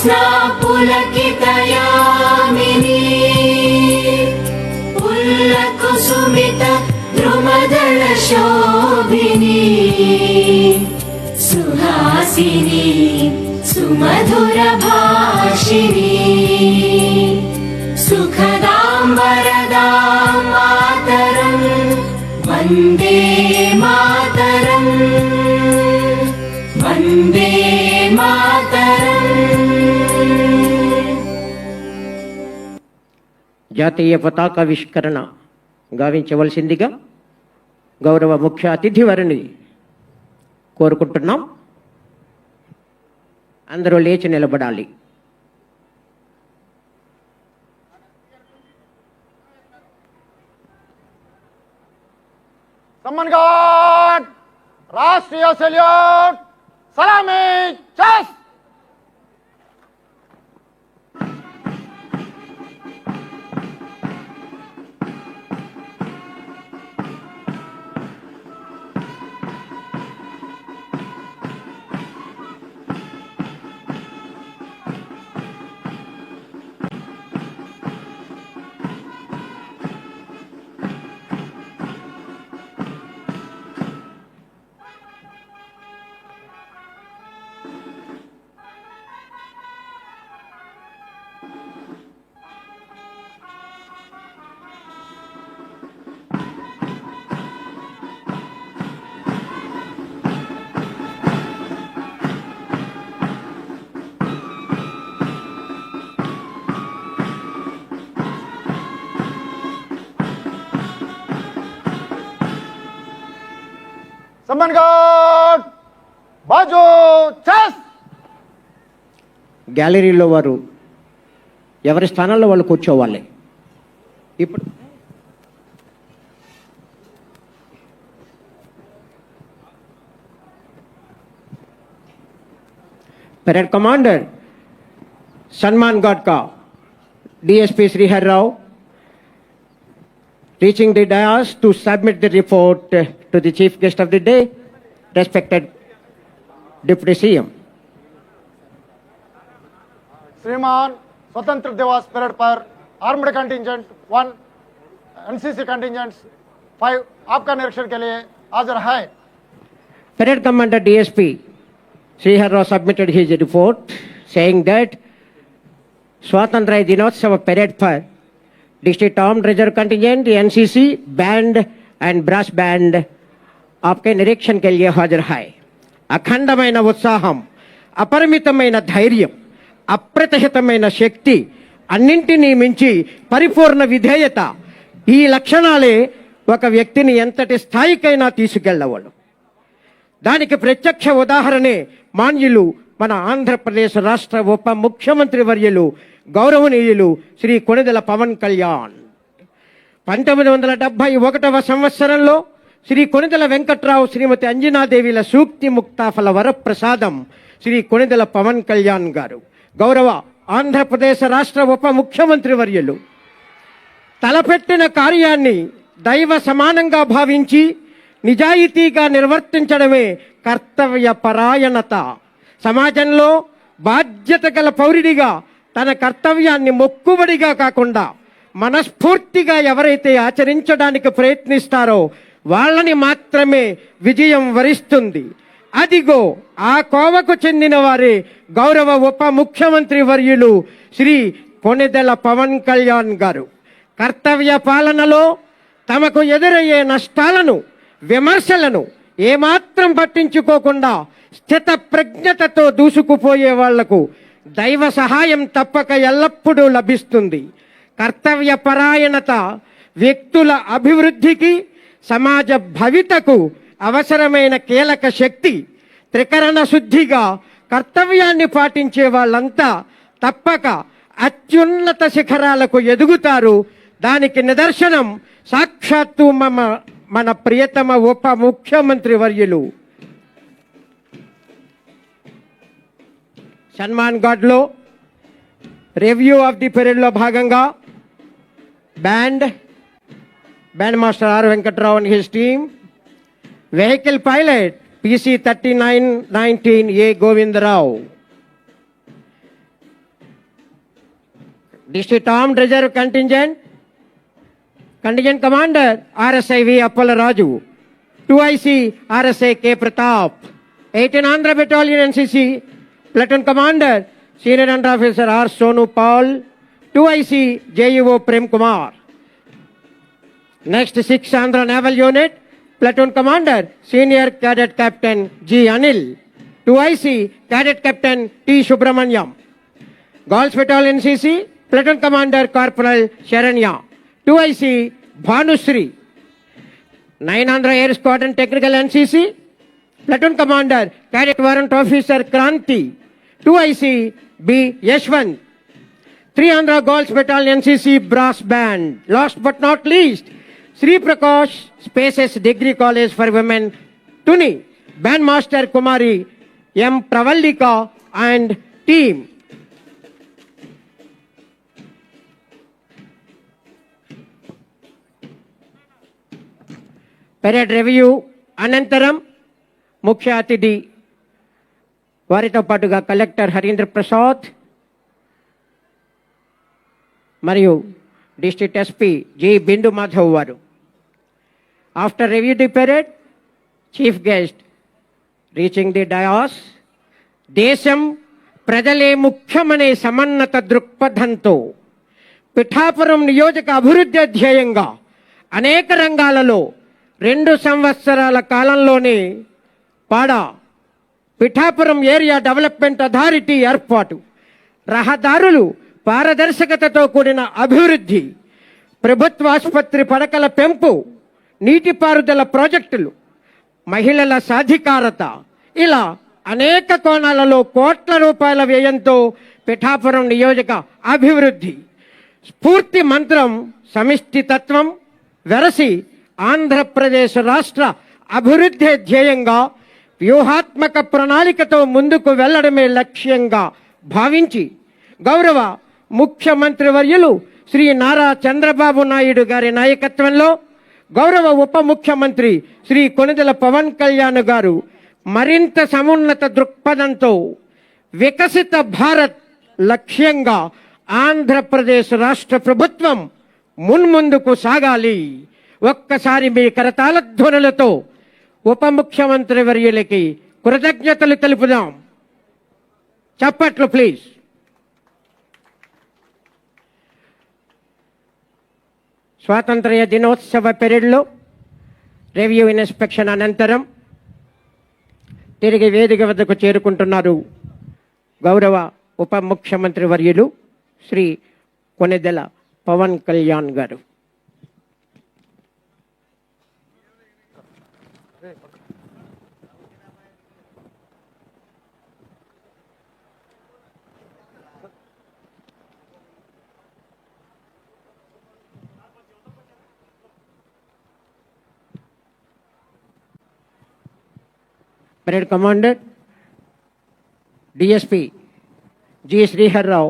జ్యోత్స్నా పులకితయామిని పుల్లకుసుమిత ద్రుమదళ శోభిని సుహాసిని సుమధుర భాషిని సుఖదాం వరదాం మాతరం వందే మాతరం వందే మాతరం. జాతీయ పతాకావిష్కరణ గావించవలసిందిగా గౌరవ ముఖ్య అతిథి వారిని కోరుకుంటున్నాం. అందరూ లేచి నిలబడాలి. सम्मान गार्ड, राष्ट्रीय सैल्यूट, सलामी, चेस. सम्मान गार्ड, बाजू, चेस. గ్యాలరీలో వారు ఎవరి స్థానాల్లో వాళ్ళు కూర్చోవాలి. ఇప్పుడు परेड कमांडर सम्मान गार्ड का DSP Srihar Rao reaching the dais to submit the report to the chief guest of the day, respected Deputy CM. श्रीमान स्वतंत्र दिवस परेड पर आर्म्ड कंटिंजेंट 1, एनसीसी कंटिंजेंट 5 आपका निरीक्षण के लिए हाजिर है. Parade Commander DSP Srihar Rao submitted his report saying that Swatantra Dinotsava parade पर district armed reserve contingent NCC band and brass band आपके निरीक्षण के लिए हाजिर है. అఖండమైన ఉత్సాహం, అపరిమితమైన ధైర్యం, అప్రతిహితమైన శక్తి, అన్నింటినీ మించి పరిపూర్ణ విధేయత, ఈ లక్షణాలే ఒక వ్యక్తిని ఎంతటి స్థాయికైనా తీసుకెళ్లవాళ్ళు. దానికి ప్రత్యక్ష ఉదాహరణే మాన్యులు మన ఆంధ్రప్రదేశ్ రాష్ట్ర ఉప ముఖ్యమంత్రి వర్యులు గౌరవనీయులు శ్రీ కొణిదెల పవన్ కళ్యాణ్. 1971వ సంవత్సరంలో శ్రీ కొణిదెల వెంకట్రావు శ్రీమతి అంజనాదేవిల సూక్తి ముక్తాఫల వరప్రసాదం శ్రీ కొణిదెల పవన్ కళ్యాణ్ గారు గౌరవ ఆంధ్రప్రదేశ్ రాష్ట్ర ఉప ముఖ్యమంత్రి వర్యులు తలపెట్టిన కార్యాన్ని దైవ సమానంగా భావించి నిజాయితీగా నిర్వర్తించడమే కర్తవ్య పరాయణత. సమాజంలో బాధ్యత గల పౌరుడిగా తన కర్తవ్యాన్ని మొక్కుబడిగా కాకుండా మనస్ఫూర్తిగా ఎవరైతే ఆచరించడానికి ప్రయత్నిస్తారో వాళ్ళని మాత్రమే విజయం వరిస్తుంది. అదిగో ఆ కోవకు చెందిన వారే గౌరవ ఉప ముఖ్యమంత్రి వర్యులు శ్రీ కొణిదెల పవన్ కళ్యాణ్ గారు. కర్తవ్య పాలనలో తమకు ఎదురయ్యే నష్టాలను, విమర్శలను ఏమాత్రం పట్టించుకోకుండా స్థిత ప్రజ్ఞతతో దూసుకుపోయే వాళ్లకు దైవ సహాయం తప్పక ఎల్లప్పుడూ లభిస్తుంది. కర్తవ్య పరాయణత వ్యక్తుల అభివృద్ధికి, సమాజ భవితకు అవసరమైన కీలక శక్తి. త్రికరణ శుద్ధిగా కర్తవ్యాన్ని పాటించే వాళ్ళంతా తప్పక అత్యున్నత శిఖరాలకు ఎదుగుతారు. దానికి నిదర్శనం సాక్షాత్తు మన ప్రియతమ ఉప ముఖ్యమంత్రి వర్యులు. సన్మాన్ గార్డ్లో రివ్యూ ఆఫ్ ది పీరియడ్లో భాగంగా band master R Venkatrao and his team, vehicle pilot PC 3919 A Govindarao, District Armed Reserve Contingent Commander RSIV Appala Raju, 2IC RSA K Pratap, 18 Andhra Battalion NCC Platoon Commander Senior Under Officer R Sonu Paul, 2IC JUO Prem Kumar. Next, 6 Andhra Naval Unit Platoon Commander Senior Cadet Captain G Anil, 2IC Cadet Captain T Subramanyam. Girls Battalion NCC Platoon Commander Corporal Sharanya, 2IC Bhanusri. 9 Andhra Air Squadron Technical NCC Platoon Commander Cadet Warrant Officer Kranti, 2IC B Yashwant. 3 Andhra Girls Battalion NCC Brass Band. Last but not least, Sri Prakash Spaces Degree College for Women, Tuni. Bandmaster Kumari M. Pravallika and team. Parade review అనంతరం ముఖ్య అతిథి వారితో పాటుగా collector Harindra Prasad మరియు district SP G బిందు మాధవ్ వారు. After review the parade, chief guest reaching the dais, దేశం ప్రజలే ముఖ్యమనే సమన్నత దృక్పథంతో పిఠాపురం నియోజక అభివృద్ధి ధ్యేయంగా అనేక రంగాలలో 2 సంవత్సరాల కాలంలోనే పిఠాపురం ఏరియా డెవలప్మెంట్ అథారిటీ ఏర్పాటు, రహదారులు పారదర్శకతతో కూడిన అభివృద్ధి, ప్రభుత్వ ఆసుపత్రి పడకల పెంపు, నీటిపారుదల ప్రాజెక్టులు, మహిళల సాధికారత, ఇలా అనేక కోణాలలో కోట్ల రూపాయల వ్యయంతో పిఠాపురం నియోజక అభివృద్ధి స్ఫూర్తి మంత్రం సమిష్టి తత్వం వెరసి ఆంధ్రప్రదేశ్ రాష్ట్ర అభివృద్ధి ధ్యేయంగా వ్యూహాత్మక ప్రణాళికతో ముందుకు వెళ్లడమే లక్ష్యంగా భావించి గౌరవ ముఖ్యమంత్రి వర్యులు శ్రీ నారా చంద్రబాబు నాయుడు గారి నాయకత్వంలో గౌరవ ఉప ముఖ్యమంత్రి శ్రీ కొణిదెల పవన్ కళ్యాణ్ గారు మరింత సమున్నత దృక్పథంతో వికసిత భారత్ లక్ష్యంగా ఆంధ్రప్రదేశ్ రాష్ట్ర ప్రభుత్వం మున్ముందుకు సాగాలి. ఒక్కసారి మీ కరతాళ ధ్వనులతో ఉప ముఖ్యమంత్రి వర్యులకి కృతజ్ఞతలు తెలుపుదాం. చప్పట్లు ప్లీజ్. స్వాతంత్ర్య దినోత్సవ పెరేడ్లో రివ్యూ ఇన్స్పెక్షన్ అనంతరం తిరిగి వేదిక వద్దకు చేరుకుంటున్నారు గౌరవ ఉప ముఖ్యమంత్రి వర్యులు శ్రీ కొణిదెల పవన్ కళ్యాణ్ గారు. Parade Commander DSP G. Srihar Rao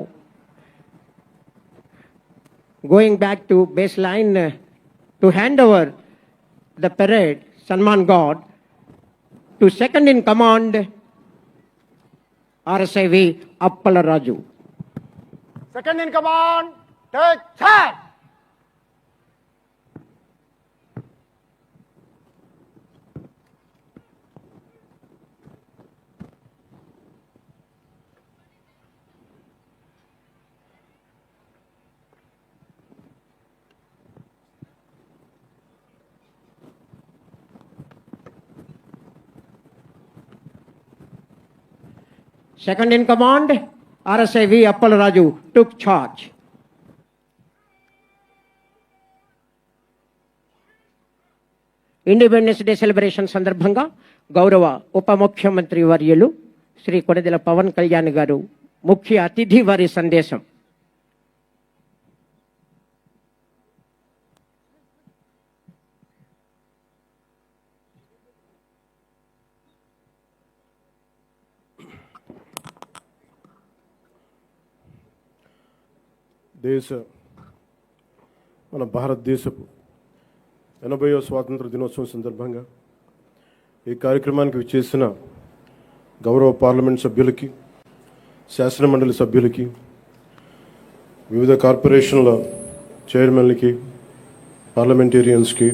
going back to baseline to hand over the parade Sanman God to second in command RSIV Appala Raju. Second in command, take charge. Second in command, RSIV Appala Raju took charge. Independence day celebration సందర్భంగా గౌరవ ఉప ముఖ్యమంత్రి వర్యులు శ్రీ కొణిదెల పవన్ కళ్యాణ్ గారు ముఖ్య అతిథి వారి సందేశం. మన భారతదేశపు 80వ స్వాతంత్ర దినోత్సవం సందర్భంగా ఈ కార్యక్రమానికి విచ్చేసిన గౌరవ పార్లమెంట్ సభ్యులకి, శాసనమండలి సభ్యులకి, వివిధ కార్పొరేషన్ల చైర్మన్లకి, పార్లమెంటేరియన్స్కి,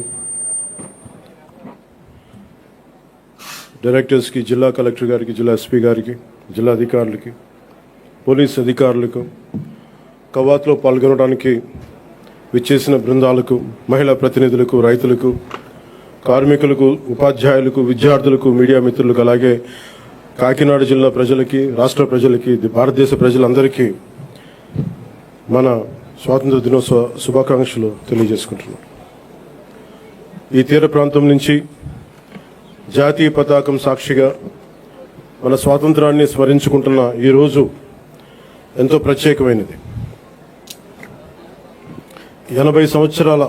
డైరెక్టర్స్కి, జిల్లా కలెక్టర్ గారికి, జిల్లా ఎస్పీ గారికి, జిల్లా అధికారులకి, పోలీస్ అధికారులకు, కవాతులో పాల్గొనడానికి విచ్చేసిన బృందాలకు, మహిళా ప్రతినిధులకు, రైతులకు, కార్మికులకు, ఉపాధ్యాయులకు, విద్యార్థులకు, మీడియా మిత్రులకు, అలాగే కాకినాడ జిల్లా ప్రజలకి, రాష్ట్ర ప్రజలకి, భారతదేశ ప్రజలందరికీ మన స్వాతంత్ర దినోత్సవ శుభాకాంక్షలు తెలియజేసుకుంటున్నాం. ఈ తీర ప్రాంతం నుంచి జాతీయ పతాకం సాక్షిగా మన స్వాతంత్రాన్ని స్మరించుకుంటున్న ఈ రోజు ఎంతో ప్రత్యేకమైనది. 80 సంవత్సరాల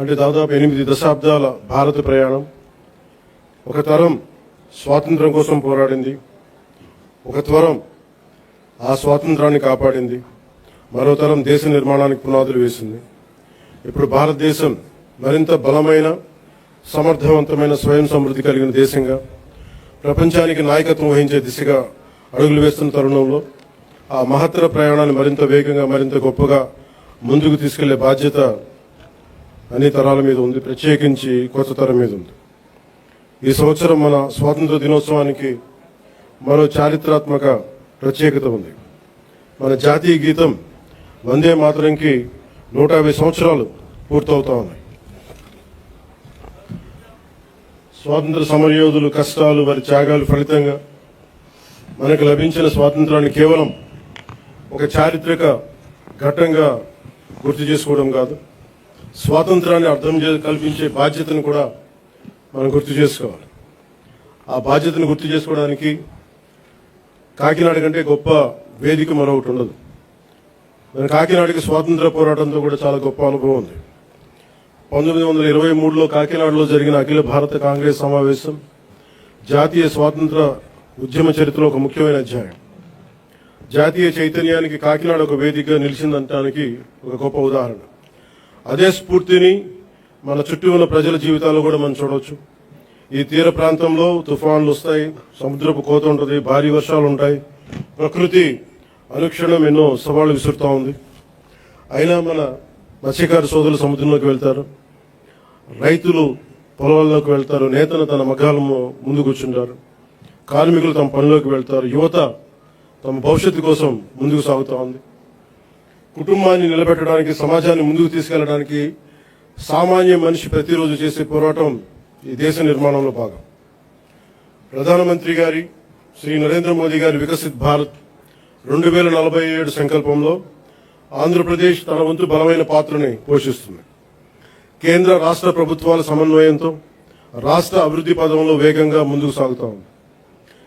అంటే దాదాపు 8 దశాబ్దాల భారత ప్రయాణం. ఒక తరం స్వాతంత్రం కోసం పోరాడింది, ఒక తరం ఆ స్వాతంత్రాన్ని కాపాడింది, మరో తరం దేశ నిర్మాణానికి పునాదులు వేసింది. ఇప్పుడు భారతదేశం మరింత బలమైన, సమర్థవంతమైన, స్వయం సమృద్ధి కలిగిన దేశంగా ప్రపంచానికి నాయకత్వం వహించే దిశగా అడుగులు వేస్తున్న తరుణంలో ఆ మహత్తర ప్రయాణాన్ని మరింత వేగంగా, మరింత గొప్పగా ముందుకు తీసుకెళ్లే బాధ్యత అన్ని తరాల మీద ఉంది, ప్రత్యేకించి కొత్త తరం మీద ఉంది. ఈ సంవత్సరం మన స్వాతంత్ర దినోత్సవానికి మరో చారిత్రాత్మక ప్రత్యేకత ఉంది. మన జాతీయ గీతం వందే మాతరంకి 150 సంవత్సరాలు పూర్తవుతా ఉన్నాయి. స్వాతంత్ర సమరయోధులు కష్టాలు, వారి త్యాగాలు ఫలితంగా మనకు లభించిన స్వాతంత్రాన్ని కేవలం ఒక చారిత్రక ఘట్టంగా గుర్తు చేసుకోవడం కాదు, స్వాతంత్రాన్ని అర్థం కల్పించే బాధ్యతను కూడా మనం గుర్తు చేసుకోవాలి. ఆ బాధ్యతను గుర్తు చేసుకోవడానికి కాకినాడ కంటే గొప్ప వేదిక మరొకటి ఉండదు. మన కాకినాడకి స్వాతంత్ర పోరాటంతో కూడా చాలా గొప్ప అనుభవం ఉంది. 1923లో కాకినాడలో జరిగిన అఖిల భారత కాంగ్రెస్ సమావేశం జాతీయ స్వాతంత్ర ఉద్యమ చరిత్రలో ఒక ముఖ్యమైన అధ్యాయం. జాతీయ చైతన్యానికి కాకినాడ ఒక వేదికగా నిలిచిందనడానికి ఒక గొప్ప ఉదాహరణ. అదే స్ఫూర్తిని మన చుట్టూ ఉన్న ప్రజల జీవితాల్లో కూడా మనం చూడవచ్చు. ఈ తీర ప్రాంతంలో తుఫాన్లు వస్తాయి, సముద్రపు కోత ఉంటుంది, భారీ వర్షాలు ఉంటాయి, ప్రకృతి అనుక్షణం ఎన్నో సవాళ్లు విసురుతూ ఉంది. అయినా మన మత్స్యకార సోదరులు సముద్రంలోకి వెళ్తారు, రైతులు పొలాల్లోకి వెళ్తారు, నేతలు తన మగ్గాల ముందు కూర్చుంటారు, కార్మికులు తమ పనిలోకి వెళ్తారు, యువత తమ భవిష్యత్తు కోసం ముందుకు సాగుతూ ఉంది. కుటుంబాన్ని నిలబెట్టడానికి, సమాజాన్ని ముందుకు తీసుకెళ్లడానికి సామాన్య మనిషి ప్రతిరోజు చేసే పోరాటం ఈ దేశ నిర్మాణంలో భాగం. ప్రధానమంత్రి గారి శ్రీ నరేంద్ర మోదీ గారి వికసిత్ భారత్ 2047 సంకల్పంలో ఆంధ్రప్రదేశ్ తన వంతు బలమైన పాత్రని పోషిస్తుంది. కేంద్ర రాష్ట్ర ప్రభుత్వాల సమన్వయంతో రాష్ట్ర అభివృద్ధి పదంలో వేగంగా ముందుకు సాగుతా ఉంది.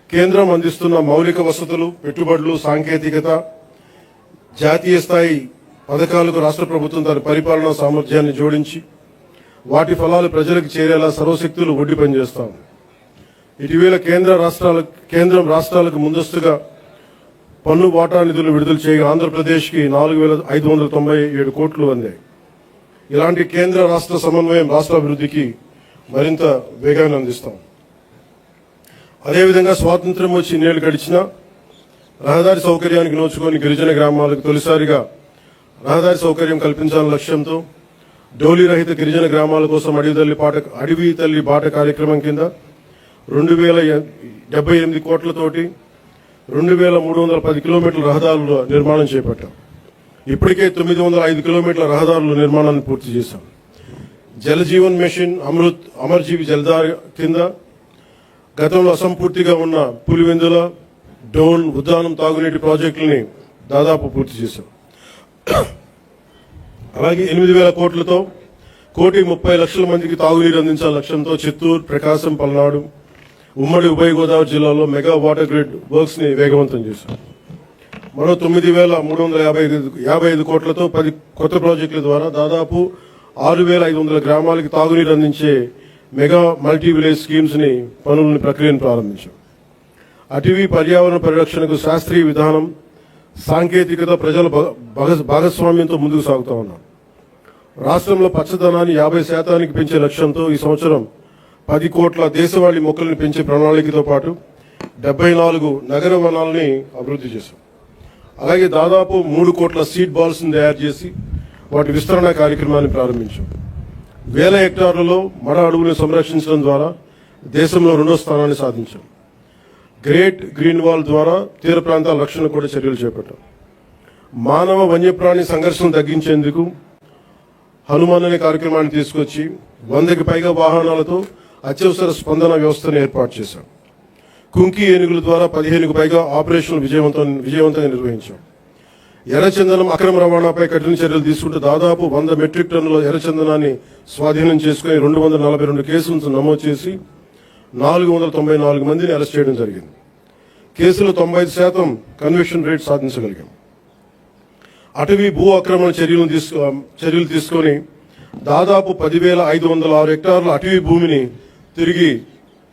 కేంద్రం అందిస్తున్న మౌలిక వసతులు, పెట్టుబడులు, సాంకేతికత, జాతీయ స్థాయి పథకాలకు రాష్ట్ర ప్రభుత్వం తన పరిపాలనా సామర్థ్యాన్ని జోడించి వాటి ఫలాలు ప్రజలకు చేరేలా సర్వశక్తులు ఒడ్డి పనిచేస్తాం. ఇటీవల కేంద్రం రాష్ట్రాలకు ముందస్తుగా పన్ను వాటా నిధులు విడుదల చేయగా ఆంధ్రప్రదేశ్కి 4,597 కోట్లు అందాయి. ఇలాంటి కేంద్ర రాష్ట్ర సమన్వయం రాష్ట్ర అభివృద్ధికి మరింత వేగాన్ని అందిస్తాం. అదేవిధంగా స్వాతంత్ర్యం వచ్చి ఇన్నేళ్లు గడిచినా రహదారి సౌకర్యానికి నోచుకొని గిరిజన గ్రామాలకు తొలిసారిగా రహదారి సౌకర్యం కల్పించాలనే లక్ష్యంతో డోలీ రహిత గిరిజన గ్రామాల కోసం అడవి తల్లి బాట కార్యక్రమం కింద 2,078 కోట్లతోటి 2,310 కిలోమీటర్ల రహదారుల నిర్మాణం చేపట్టాం. ఇప్పటికే 905 కిలోమీటర్ల రహదారుల నిర్మాణాన్ని పూర్తి చేశాం. జల జీవన్ మిషన్, అమృత్, అమర్జీవి జలధార కింద గతంలో అసంపూర్తిగా ఉన్న పులివెందుల, డోన్, ఉద్దానం తాగునీటి ప్రాజెక్టులని దాదాపు పూర్తి చేశాం. అలాగే 8,000 కోట్లతో 1,30,00,000 మందికి తాగునీరు అందించాల లక్ష్యంతో చిత్తూరు, ప్రకాశం, పల్నాడు, ఉమ్మడి ఉభయ గోదావరి జిల్లాలో మెగా వాటర్ గ్రిడ్ వర్క్స్ ని వేగవంతం చేశాం. మరో 9,355 కోట్లతో 10 కొత్త ప్రాజెక్టుల ద్వారా దాదాపు 6,500 గ్రామాలకి తాగునీరు అందించే మెగా మల్టీ విలేజ్ స్కీమ్స్ ని ప్రక్రియను ప్రారంభించాం. అటవీ పర్యావరణ పరిరక్షణకు శాస్త్రీయ విధానం, సాంకేతికత, ప్రజల భాగస్వామ్యంతో ముందుకు సాగుతా ఉన్నాం. రాష్ట్రంలో పచ్చదనాన్ని 50% పెంచే లక్ష్యంతో ఈ సంవత్సరం 10 కోట్ల దేశవాళీ మొక్కలను పెంచే ప్రణాళికతో పాటు 74 నగర వనాలని అభివృద్ధి చేశాం. అలాగే దాదాపు 3 కోట్ల సీడ్ బాల్స్ని తయారు చేసి వాటి విస్తరణ కార్యక్రమాన్ని ప్రారంభించాం. వేల హెక్టార్లలో మడ అడవులను సంరక్షించడం ద్వారా దేశంలో 2వ స్థానాన్ని సాధించాం. గ్రేట్ గ్రీన్ వాల్ ద్వారా తీర ప్రాంతాల రక్షణ కూడా చర్యలు చేపట్టాం. మానవ వన్యప్రాణి సంఘర్షణ తగ్గించేందుకు హనుమాన్ అనే కార్యక్రమాన్ని తీసుకొచ్చి 100కి పైగా వాహనాలతో అత్యవసర స్పందన వ్యవస్థను ఏర్పాటు చేశాం. కుంకి ఏనుగుల ద్వారా 15కు పైగా ఆపరేషన్లు విజయవంతంగా నిర్వహించాం. ఎర్రచందనం అక్రమ రవాణాపై కఠిన చర్యలు తీసుకుంటూ దాదాపు 100 మెట్రిక్ టన్నుల ఎర్రచందనాన్ని స్వాధీనం చేసుకుని 242 కేసులను నమోదు చేసి 494 మందిని అరెస్ట్ చేయడం జరిగింది. కేసులో 95% కన్విక్షన్ రేట్ సాధించగలిగాం. అటవీ భూ ఆక్రమణ చర్యలు తీసుకొని దాదాపు 10,506 హెక్టార్ల అటవీ భూమిని తిరిగి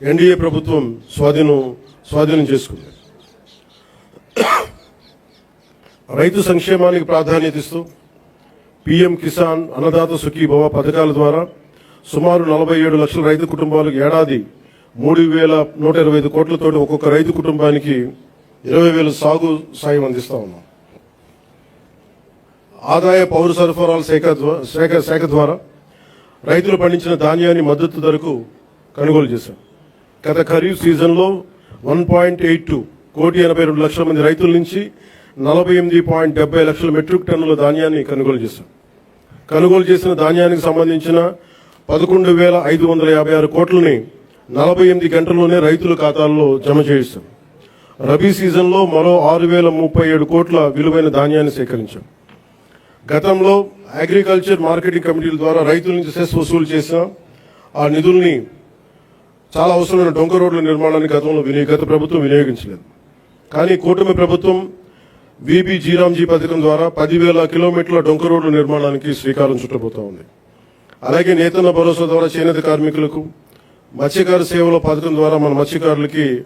ఎన్డీఏ ప్రభుత్వం స్వాధీనం చేసుకుంది. రైతు సంక్షేమానికి ప్రాధాన్యత ఇస్తూ పీఎం కిసాన్, అన్నదాత సుఖీభవ పథకాల ద్వారా సుమారు 47 లక్షల రైతు కుటుంబాలకు ఏడాది 3,125 కోట్లతోటి ఒక్కొక్క రైతు కుటుంబానికి 20,000 సాగు సాయం అందిస్తా ఉన్నాం. ఆదాయ పౌర సరఫరాల శాఖ ద్వారా రైతులు పండించిన ధాన్యాన్ని మద్దతు ధరకు కొనుగోలు చేశాం. గత ఖరీఫ్ సీజన్లో 1.82 కోటి 82 లక్షల మంది రైతుల నుంచి 48.70 లక్షల మెట్రిక్ టన్నుల ధాన్యాన్ని కొనుగోలు చేశాం. కొనుగోలు చేసిన ధాన్యానికి సంబంధించిన 11,556 కోట్లని 48 గంటల్లోనే రైతుల ఖాతాల్లో జమ చేయిస్తాం. రబీ సీజన్లో మరో 6,037 కోట్ల విలువైన ధాన్యాన్ని సేకరించాం. గతంలో అగ్రికల్చర్ మార్కెటింగ్ కమిటీల ద్వారా రైతుల నుంచి సెస్ వసూలు చేసిన ఆ నిధుల్ని చాలా అవసరమైన డొంక రోడ్ల నిర్మాణానికి గత ప్రభుత్వం వినియోగించలేదు. కానీ కూటమి ప్రభుత్వం విబి జీరాంజీ పథకం ద్వారా 10,000 కిలోమీటర్ల డొంక రోడ్ల నిర్మాణానికి శ్రీకారం చుట్టబోతా ఉంది. అలాగే నేతన్న భరోసా ద్వారా చేనేత కార్మికులకు, మత్స్యకార సేవల పథకం ద్వారా మన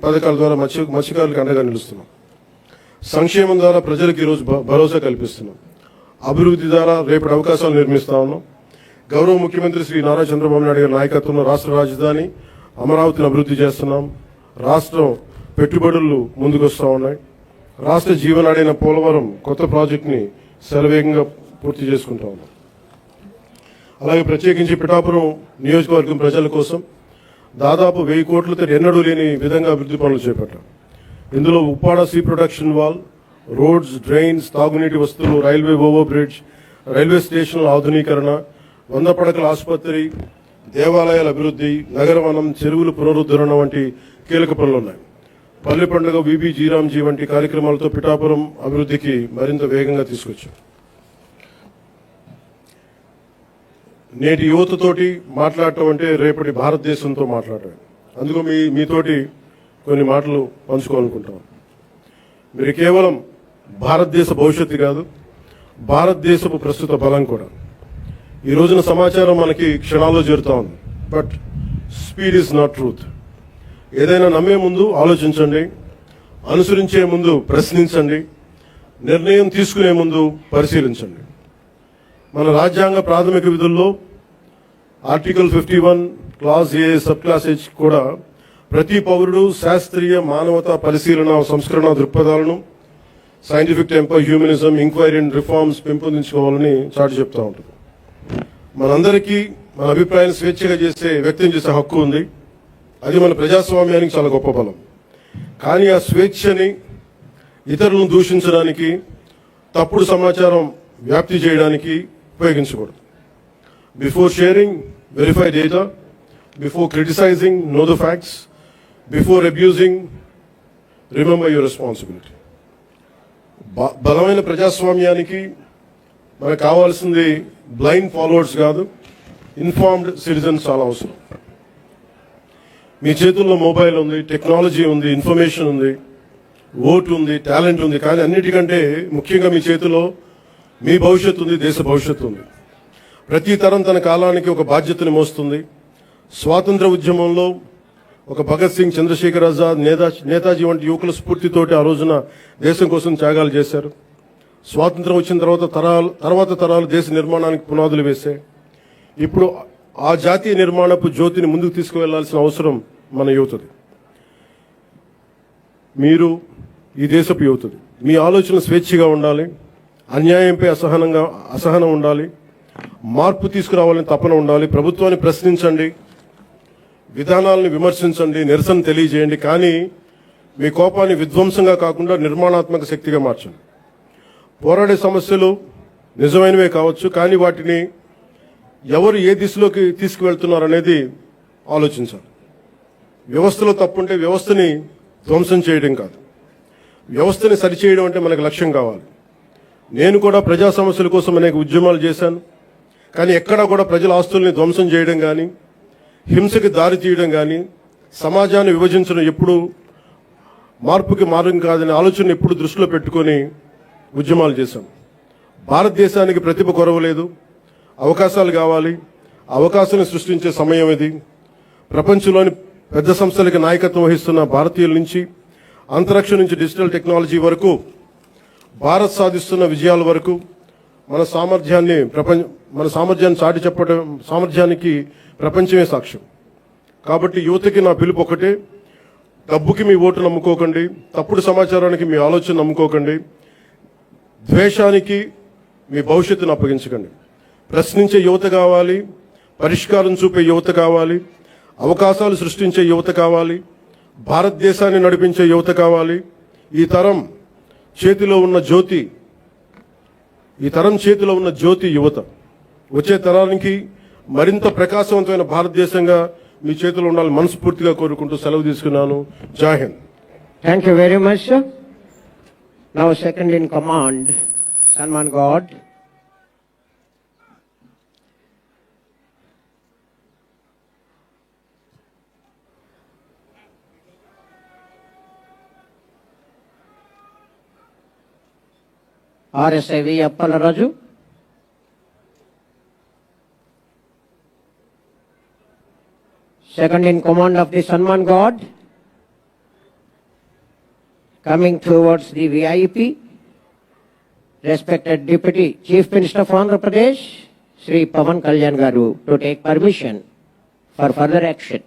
పథకాల ద్వారా మత్స్యకారులకు అండగా నిలుస్తున్నాం. సంక్షేమం ద్వారా ప్రజలకు ఈరోజు భరోసా కల్పిస్తున్నాం. అభివృద్ధి ద్వారా రేపటి అవకాశాలు నిర్మిస్తా ఉన్నాం. గౌరవ ముఖ్యమంత్రి శ్రీ నారా చంద్రబాబు నాయుడు గారి నాయకత్వంలో రాష్ట్ర రాజధాని అమరావతిని అభివృద్ధి చేస్తున్నాం. రాష్ట్రం పెట్టుబడులు ముందుకు వస్తూ ఉన్నాయి. రాష్ట్ర జీవనాడైన పోలవరం కొత్త ప్రాజెక్టుని శరవేగంగా పూర్తి చేసుకుంటా ఉన్నాం. అలాగే ప్రత్యేకించి పిఠాపురం నియోజకవర్గం ప్రజల కోసం దాదాపు 1000 కోట్లతో ఎన్నడూ లేని విధంగా అభివృద్ధి పనులు చేపట్టాం. ఇందులో Uppada sea protection wall, roads, drains, తాగునీటి వస్తువులు, రైల్వే ఓవర్ బ్రిడ్జ్, రైల్వే స్టేషన్ల ఆధునీకరణ, 100 పడకల ఆసుపత్రి, దేవాలయాల అభివృద్ధి, నగరవనం, చెరువుల పునరుద్ధరణ వంటి కీలక పనులున్నాయి. పల్లె పండుగ, విబి జీరాంజీ వంటి కార్యక్రమాలతో పిఠాపురం అభివృద్ధికి మరింత వేగంగా తీసుకొచ్చాం. నేటి యువతతోటి మాట్లాడటం అంటే రేపటి భారతదేశంతో మాట్లాడటం. అందుకు మీతోటి కొన్ని మాటలు పంచుకోవాలనుకుంటాం. మీరు కేవలం భారతదేశ భవిష్యత్తు కాదు, భారతదేశపు ప్రస్తుత బలం కూడా. ఈ రోజున సమాచారం మనకి క్షణాల్లో చేరుతా ఉంది. But speed is not truth. ఏదైనా నమ్మే ముందు ఆలోచించండి, అనుసరించే ముందు ప్రశ్నించండి, నిర్ణయం తీసుకునే ముందు పరిశీలించండి. మన రాజ్యాంగ ప్రాథమిక విధుల్లో article 51 clause A sub clause H కూడా ప్రతి పౌరుడు శాస్త్రీయ మానవతా పరిశీలన సంస్కరణ దృక్పథాలను, scientific temper, humanism, enquiry and reforms పెంపొందించుకోవాలని చాటి చెప్తా ఉంటుంది. మనందరికీ మన అభిప్రాయాన్ని స్వేచ్ఛగా వ్యక్తం చేసే హక్కు ఉంది. అది మన ప్రజాస్వామ్యానికి చాలా గొప్ప బలం. కానీ ఆ స్వేచ్ఛని ఇతరులను దూషించడానికి, తప్పుడు సమాచారం వ్యాప్తి చేయడానికి ఉపయోగించకూడదు. Before sharing, verify data. Before criticising, know the facts. Before abusing, remember your responsibility. బలమైన ప్రజాస్వామ్యానికి మనకు కావాల్సింది బ్లైండ్ ఫాలోవర్స్ కాదు, ఇన్ఫార్మ్డ్ సిటిజన్స్ చాలా అవసరం. మీ చేతుల్లో మొబైల్ ఉంది, టెక్నాలజీ ఉంది, ఇన్ఫర్మేషన్ ఉంది, ఓటు ఉంది, టాలెంట్ ఉంది. కానీ అన్నిటికంటే ముఖ్యంగా మీ చేతిలో మీ భవిష్యత్తు ఉంది, దేశ భవిష్యత్తు ఉంది. ప్రతి తరం తన కాలానికి ఒక బాధ్యతను మోస్తుంది. స్వాతంత్ర ఉద్యమంలో ఒక భగత్ సింగ్, చంద్రశేఖర్ ఆజాద్, నేతాజీ వంటి యువకుల స్ఫూర్తితోటి ఆ రోజున దేశం కోసం త్యాగాలు చేశారు. స్వాతంత్రం వచ్చిన తర్వాత తరాలు దేశ నిర్మాణానికి పునాదులు వేశాయి. ఇప్పుడు ఆ జాతీయ నిర్మాణపు జ్యోతిని ముందుకు తీసుకువెళ్లాల్సిన అవసరం మన యువతది. మీరు ఈ దేశపు యువతది. మీ ఆలోచన స్వేచ్ఛగా ఉండాలి, అన్యాయంపై అసహనం ఉండాలి, మార్పు తీసుకురావాలని తపన ఉండాలి, ప్రభుత్వాన్ని ప్రశ్నించండి, విధానాలను విమర్శించండి, నిరసన తెలియజేయండి. కానీ మీ కోపాన్ని విధ్వంసంగా కాకుండా నిర్మాణాత్మక శక్తిగా మార్చండి. పోరాడే సమస్యలు నిజమైనవే కావచ్చు, కానీ వాటిని ఎవరు ఏ దిశలోకి తీసుకువెళ్తున్నారనేది ఆలోచించాలి. వ్యవస్థలో తప్పుంటే వ్యవస్థని ధ్వంసం చేయడం కాదు, వ్యవస్థని సరిచేయడం అంటే మనకు లక్ష్యం కావాలి. నేను కూడా ప్రజా సమస్యల కోసం అనేక ఉద్యమాలు చేశాను, కానీ ఎక్కడా కూడా ప్రజల ఆస్తుల్ని ధ్వంసం చేయడం కానీ, హింసకి దారి తీయడం కానీ, సమాజాన్ని విభజించడం ఎప్పుడు మార్పుకి మార్గం కాదనే ఆలోచన ఎప్పుడు దృష్టిలో పెట్టుకొని ఉద్యమాలు చేశాం. భారతదేశానికి ప్రతిభ కొరవలేదు, అవకాశాలు కావాలి, అవకాశాలను సృష్టించే సమయం ఇది. ప్రపంచంలోని పెద్ద సంస్థలకి నాయకత్వం వహిస్తున్న భారతీయుల నుంచి, అంతరిక్షం నుంచి డిజిటల్ టెక్నాలజీ వరకు, భారత్ సాధిస్తున్న విజయాల వరకు మన సామర్థ్యాన్ని చాటి చెప్పడం సామర్థ్యానికి ప్రపంచమే సాక్ష్యం. కాబట్టి యువతకి నా పిలుపు ఒకటే: డబ్బుకి మీ ఓటు నమ్ముకోకండి, తప్పుడు సమాచారానికి మీ ఆలోచన నమ్ముకోకండి, ద్వేషానికి మీ భవిష్యత్తును అప్పగించకండి. ప్రశ్నించే యువత కావాలి, పరిష్కారం చూపే యువత కావాలి, అవకాశాలు సృష్టించే యువత కావాలి, భారతదేశాన్ని నడిపించే యువత కావాలి. ఈ తరం చేతిలో ఉన్న జ్యోతి యువత. వచ్చే తరానికి మరింత ప్రకాశవంతమైన భారతదేశంగా మీ చేతిలో ఉండాలని మనస్ఫూర్తిగా కోరుకుంటూ సెలవు తీసుకున్నాను. జై Hind. Thank you very much, sir. Now, second in command, Sanman God. RSIV Appalaraju. Second in command of the Sanman God, coming towards the VIP, respected Deputy Chief Minister of Andhra Pradesh, Sri Pavan Kalyan Garu, to take permission for further action.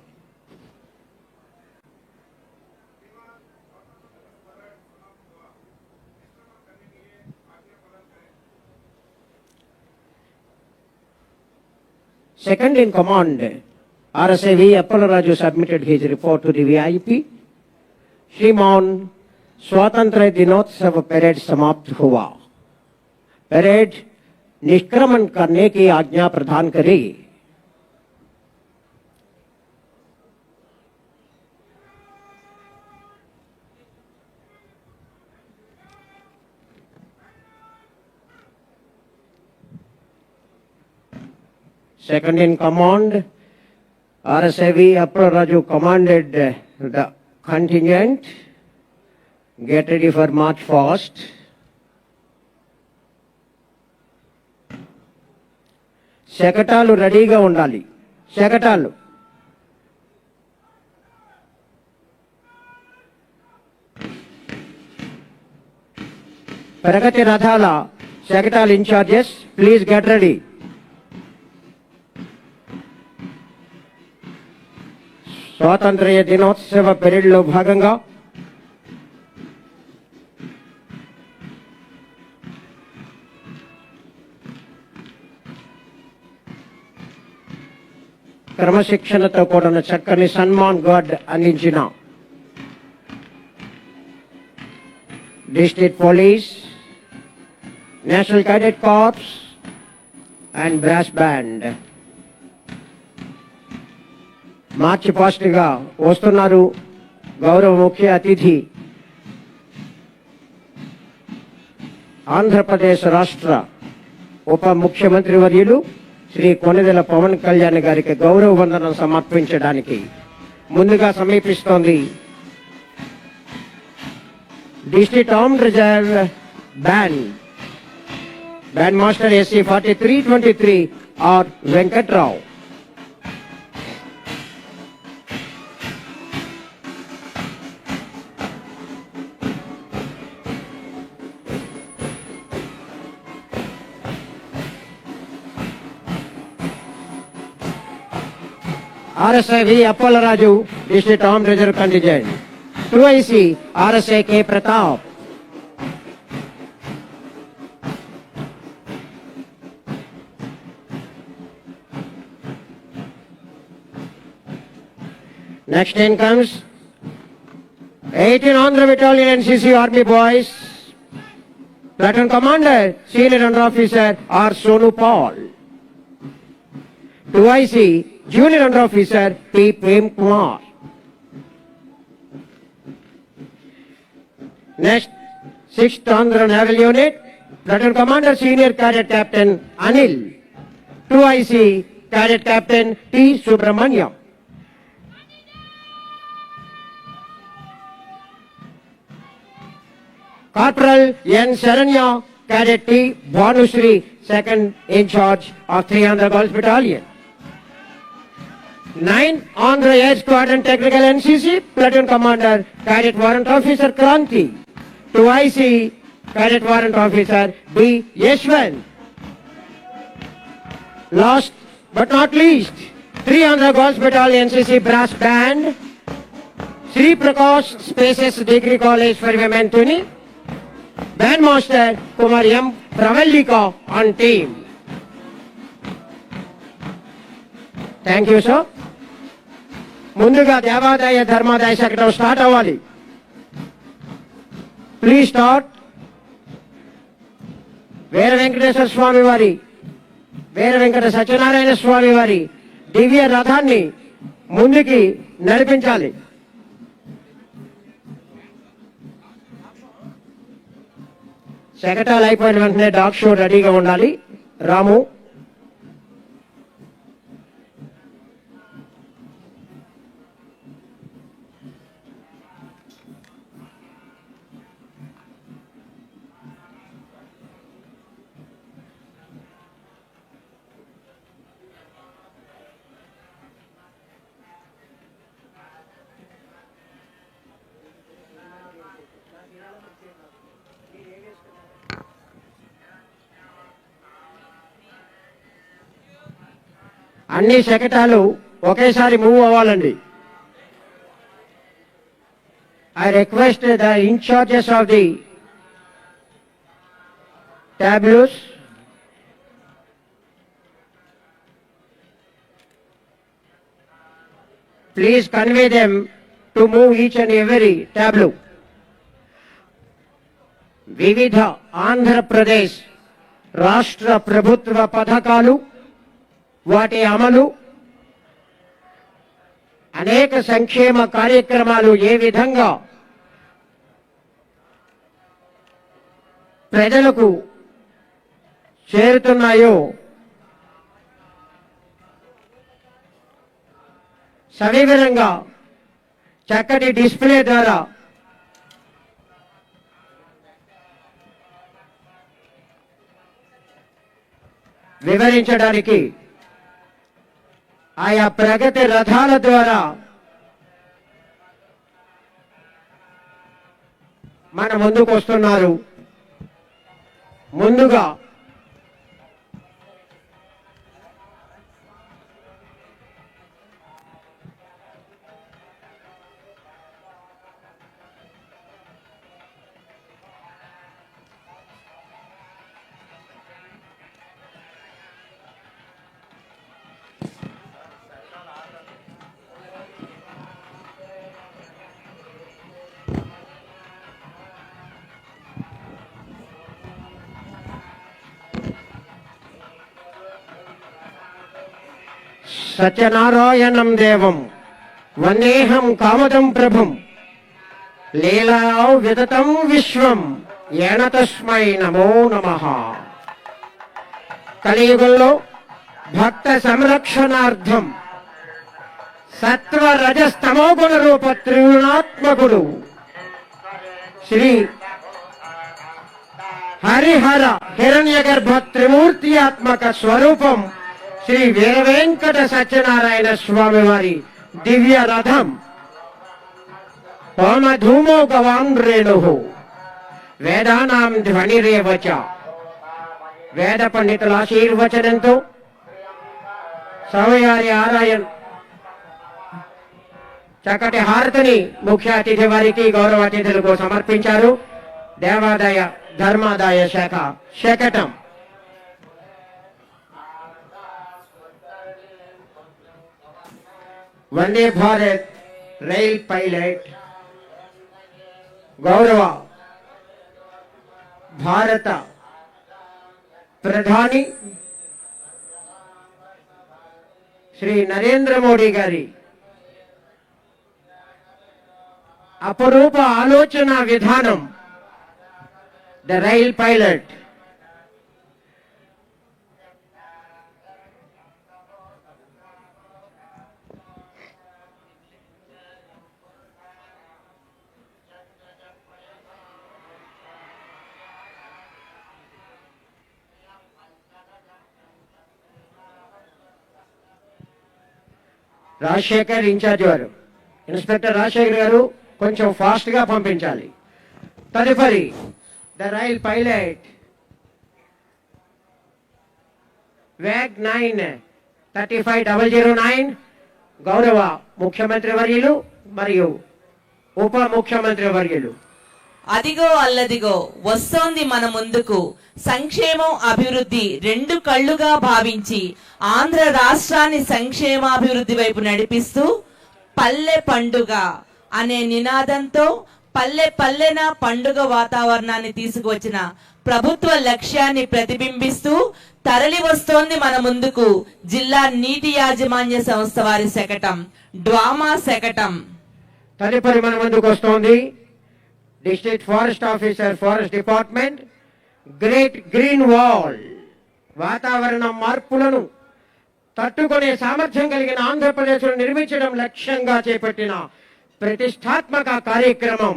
Second in command, RSIV Appalaraju submitted his report to the VIP. श्रीमान स्वातंत्र दिनोत्सव parade समाप्त हुआ. Parade निष्क्रमण करने की आज्ञा प्रदान करी. Second in command, RSIV Appalaraju commanded the contingent, get ready for march fast. శకటాలు రెడీగా ఉండాలి. శకటాలు ప్రగతి రథాల శకటాలు ఇన్ఛార్జెస్ ప్లీజ్ గెట్ రెడీ. స్వాతంత్ర్య దినోత్సవ పెరేడ్లో భాగంగా క్రమశిక్షణతో కూడిన చక్కని సన్మాన్ గార్డ్ అందించిన district police, national cadet corps and brass band march fast గా వస్తున్నారు. గౌరవ ముఖ్య అతిథి ఆంధ్రప్రదేశ్ రాష్ట్ర ఉప ముఖ్యమంత్రి వర్యులు శ్రీ కొణిదెల పవన్ కళ్యాణ్ గారికి గౌరవ వందనం సమర్పించడానికి ముందుగా సమీపిస్తోంది district armed reserve band master SC 4323 R Venkatrao. RSIV Appalaraju, District Armed Reserve Contingent. 2IC RSA K Pratap. Next in comes 18 Andhra Battalion NCC Army Boys. Platoon Commander, Senior Under Officer R. Sonu Paul. 2IC Junior Under Officer P. Prem Kumar. Next, 6th Andhra Naval Unit, Platoon Commander Senior Cadet Captain Anil. 2IC Cadet Captain T. Subramanyam. Corporal N. Saranya, Cadet T. Bhanushree, second in charge of 3 Andhra Girls Battalion. 9 Andhra Air Squadron Technical NCC, Platoon Commander, Cadet Warrant Officer Kranti. 2IC, Cadet Warrant Officer B. Yeshwant. Last but not least, 3 Andhra Girls Battalion NCC Brass Band, Sri Prakash Spaces Degree College for Women Tuni, Bandmaster Kumar M. Pravallika on team. Thank you, sir. ముందుగా దేవాదాయ ధర్మాదాయ శకటం start అవ్వాలి. Please start. Veera Venkateswara Swamy వారి, వీర వెంకట సత్యనారాయణ స్వామి వారి దివ్య రథాన్ని ముందుకి నడిపించాలి. శకటాలు అయిపోయిన వెంటనే డాగ్ షో రెడీగా ఉండాలి. రాము, అన్ని శకటాలు ఒకేసారి మూవ్ అవ్వాలండి. I request the incharges of the tableaus please convey them to move each and every tableau. వివిధ ఆంధ్రప్రదేశ్ రాష్ట్ర ప్రభుత్వ పథకాలు, వాటి అమలు, అనేక సంక్షేమ కార్యక్రమాలు ఏ విధంగా ప్రజలకు చేరుతున్నాయో సవివరంగా చక్కటి డిస్ప్లే ద్వారా వివరించడానికి ఆయా ప్రగతి రథాల ద్వారా మన ముందుకు వస్తున్నారు. ముందుగా సత్యనారాయణం దేవం వందేహం కామదం ప్రభుం లీలా విదతం విశ్వం ఏన తస్మై నమో నమః. కలియుగంలో భక్త సంరక్షణార్థం సత్వ రజస్తమో గుణ రూప త్రిగుణాత్మకుడు శ్రీ హరిహర హిరణ్యగర్భ త్రిమూర్తియాత్మక స్వరూపం శ్రీ వీర వెంకట సత్యనారాయణ స్వామి వారి దివ్య రథం హోమధూమో గవాన్ రేణు వేదానాం ధ్వనిరేవచ. వేద పండితుల ఆశీర్వచనంతో స్వామివారి చక్కటి హారతిని ముఖ్య అతిథి వారికి గౌరవ అతిథులకు సమర్పించారు. దేవాదాయ ధర్మాదాయ శాఖ శకటం. వందే భారత్ రైల్ పైలట్ గౌరవ భారత ప్రధాని శ్రీ నరేంద్ర మోడీ గారి అపరూప ఆలోచన విధానం the rail pilot Rajasekhar incharge వారు, ఇన్స్పెక్టర్ రాజశేఖర్ గారు కొంచెం ఫాస్ట్ గా పంపించాలి. తదుపరి ద రైల్ పైలట్ వ్యాగ్ 9-35009 గౌరవ ముఖ్యమంత్రి వర్యులు మరియు ఉప ముఖ్యమంత్రి వర్యులు. అదిగో అల్లదిగో వస్తోంది మన ముందుకు సంక్షేమం అభివృద్ధి రెండు కళ్ళుగా భావించి ఆంధ్ర రాష్ట్రాన్ని సంక్షేమాభివృద్ధి వైపు నడిపిస్తూ పల్లె పండుగ అనే నినాదంతో పల్లె పల్లెన పండుగ వాతావరణాన్ని తీసుకువచ్చిన ప్రభుత్వ లక్ష్యాన్ని ప్రతిబింబిస్తూ తరలి వస్తోంది మన ముందుకు జిల్లా నీటి యాజమాన్య సంస్థ వారి శకటం డ్వామా శకటం. తదుపరి మన ముందుకు వస్తోంది district forest officer forest department great green wall. వాతావరణ మార్పులను తట్టుకునే సామర్థ్యం కలిగిన ఆంధ్రప్రదేశ్ను నిర్మించడం లక్ష్యంగా చేపట్టిన ప్రతిష్టాత్మక కార్యక్రమం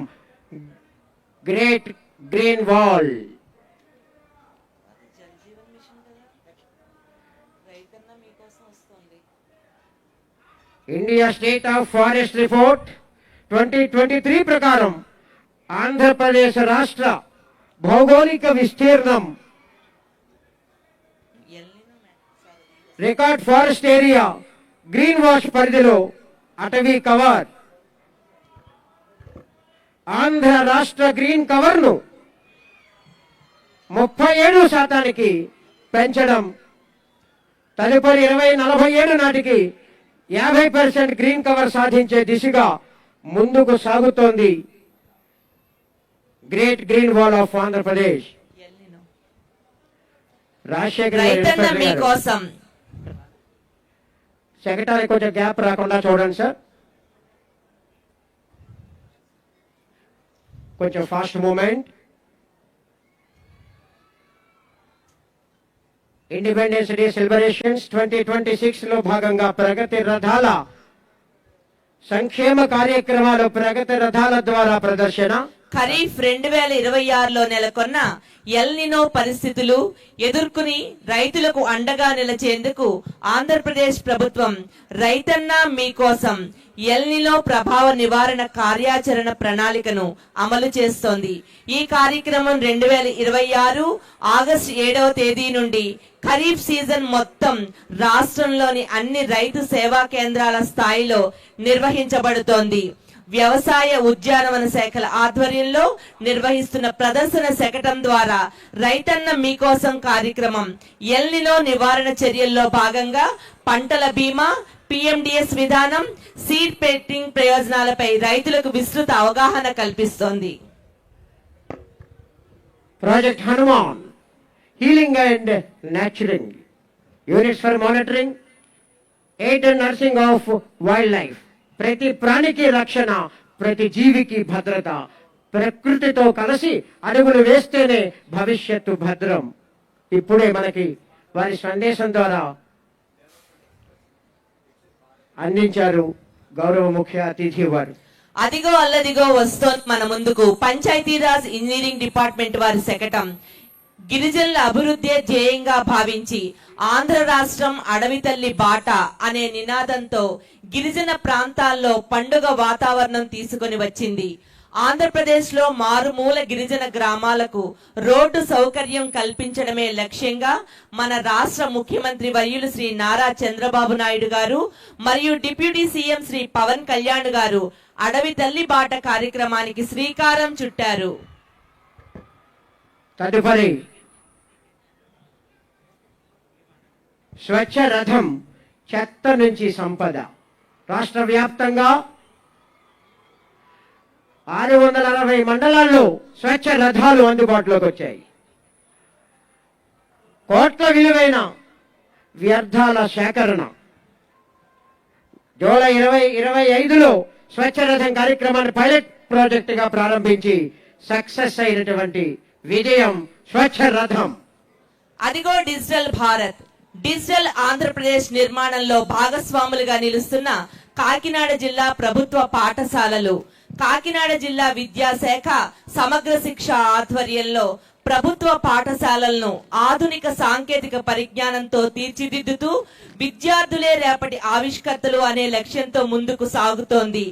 great green wall. India state of forest report 2023 ప్రకారం ఆంధ్రప్రదేశ్ రాష్ట్ర భౌగోళిక విస్తీర్ణం record forest area green wash పరిధిలో అటవీ కవర్ ఆంధ్ర రాష్ట్ర గ్రీన్ కవర్ ను 37% పెంచడం, తదుపరి 2047 నాటికి 50% గ్రీన్ కవర్ సాధించే దిశగా ముందుకు సాగుతోంది great green wall of Andhra Pradesh. Rajasekhar రైతన్న మీకోసం సెక్రటరీ కొంచెం గ్యాప్ రాకుండా చూడండి సార్, కొంచెం fast movement. Independence day celebrations 2026 లో భాగంగా ప్రగతి రథాల సంక్షేమ కార్యక్రమాలు ప్రగతి రథాల ద్వారా ప్రదర్శన. ఖరీఫ్ 2026లో నెలకొన్న ఎల్ నినో పరిస్థితులు ఎదుర్కొని రైతులకు అండగా నిలిచేందుకు ఆంధ్రప్రదేశ్ ప్రభుత్వం రైతన్న మీకోసం ఎల్ నినో ప్రభావ నివారణ కార్యాచరణ ప్రణాళికను అమలు చేస్తోంది. ఈ కార్యక్రమం 2026 ఆగస్టు 7వ తేదీ నుండి ఖరీఫ్ సీజన్ మొత్తం రాష్ట్రంలోని అన్ని రైతు సేవా కేంద్రాల స్థాయిలో నిర్వహించబడుతోంది. వ్యవసాయ ఉద్యానవన శాఖల ఆధ్వర్యంలో నిర్వహిస్తున్న ప్రదర్శన శకటం ద్వారా రైతన్న మీకోసం కార్యక్రమం ఎల్ నినో నివారణ చర్యల్లో భాగంగా పంటల బీమా, PMDS విధానం, సీడ్ పెట్టింగ్ ప్రయోజనాలపై రైతులకు విస్తృత అవగాహన కల్పిస్తోంది. Project Hanuman healing and nurturing units for monitoring, aid and nursing of wildlife. ప్రతి ప్రాణికి రక్షణ, ప్రతి జీవికి భద్రత. ప్రకృతితో కలిసి అడుగులు వేస్తేనే భవిష్యత్తు భద్రం. ఇప్పుడే మనకి వారి సందేశం ద్వారా అందించారు గౌరవ ముఖ్య అతిథి వారు. అదిగో అల్లదిగో వస్తోంది మన ముందుకు పంచాయతీరాజ్ ఇంజనీరింగ్ డిపార్ట్మెంట్ వారి శకటం గిరిజనుల అభివృద్ధి ధ్యేయంగా భావించి ఆంధ్ర రాష్ట్రం అడవి తల్లి బాట అనే నినాదంతో గిరిజన ప్రాంతాల్లో పండుగ వాతావరణం తీసుకొని వచ్చింది. ఆంధ్రప్రదేశ్లో మారుమూల గిరిజన గ్రామాలకు రోడ్డు సౌకర్యం కల్పించడమే లక్ష్యంగా మన రాష్ట్ర ముఖ్యమంత్రి వర్యులు శ్రీ నారా చంద్రబాబు నాయుడు గారు మరియు డిప్యూటీ సీఎం శ్రీ పవన్ కళ్యాణ్ గారు అడవి తల్లి బాట కార్యక్రమానికి శ్రీకారం చుట్టారు. తదుపరి స్వచ్ఛ రథం చెత్త నుంచి సంపద. రాష్ట్ర వ్యాప్తంగా 660 మండలాల్లో స్వచ్ఛ రథాలు అందుబాటులోకి వచ్చాయి. కోట్ల విలువైన వ్యర్థాల సేకరణ. జూలై 2025లో స్వచ్ఛ రథం కార్యక్రమాన్ని పైలట్ ప్రాజెక్టుగా ప్రారంభించి సక్సెస్ అయినటువంటి విజయం స్వచ్ఛ రథం. అదిగో డిజిటల్ భారత్. డిజిటల్ ఆంధ్రప్రదేశ్ నిర్మాణంలో భాగస్వాములుగా నిలుస్తున్న కాకినాడ జిల్లా ప్రభుత్వ పాఠశాలలు. కాకినాడ జిల్లా విద్యాశాఖ సమగ్ర శిక్ష ఆధ్వర్యంలో ప్రభుత్వ పాఠశాలలను ఆధునిక సాంకేతిక పరిజ్ఞానంతో తీర్చిదిద్దుతూ విద్యార్థులే రేపటి ఆవిష్కర్తలు అనే లక్ష్యంతో ముందుకు సాగుతోంది.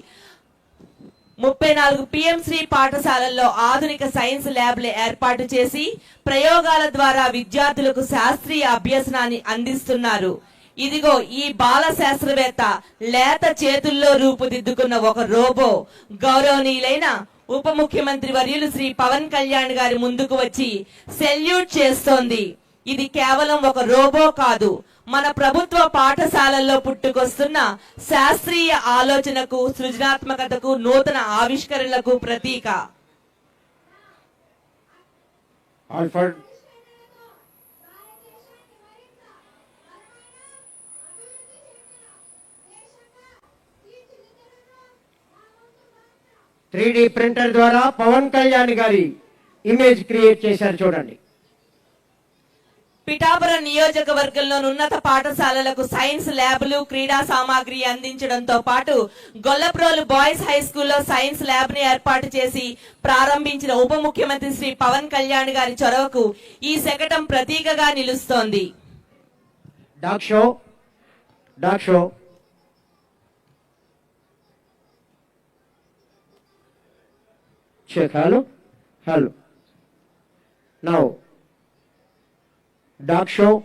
34 పిఎంశ్రీ పాఠశాలల్లో ఆధునిక సైన్స్ ల్యాబ్లు ఏర్పాటు చేసి ప్రయోగాల ద్వారా విద్యార్థులకు శాస్త్రీయ అభ్యసనాన్ని అందిస్తున్నారు. ఇదిగో ఈ బాల శాస్త్రవేత్త లేత చేతుల్లో రూపుదిద్దుకున్న ఒక రోబో గౌరవనీయులైన ఉప ముఖ్యమంత్రి వర్యులు శ్రీ పవన్ కళ్యాణ్ గారి ముందుకు వచ్చి సెల్యూట్ చేస్తోంది. ఇది కేవలం ఒక రోబో కాదు, మన ప్రభుత్వ పాఠశాలల్లో పుట్టుకొస్తున్న శాస్త్రీయ ఆలోచనకు, సృజనాత్మకతకు, నూతన ఆవిష్కరణలకు ప్రతీక. ఆల్ఫర్డ్ త్రీడీ ప్రింటర్ ద్వారా పవన్ కళ్యాణ్ గారి ఇమేజ్ క్రియేట్ చేశారు చూడండి. పిఠాపురం నియోజకవర్గంలోని ఉన్నత పాఠశాలలకు సైన్స్ ల్యాబ్లు, క్రీడా సామాగ్రి అందించడంతో పాటు గొల్లప్రోలు బాయ్స్ హై స్కూల్లో సైన్స్ ల్యాబ్ ని ఏర్పాటు చేసి ప్రారంభించిన ఉప ముఖ్యమంత్రి శ్రీ పవన్ కళ్యాణ్ గారి చొరవకు ఈ శకటం ప్రతీకగా నిలుస్తోంది. Dog show check. Hello. Now, dog show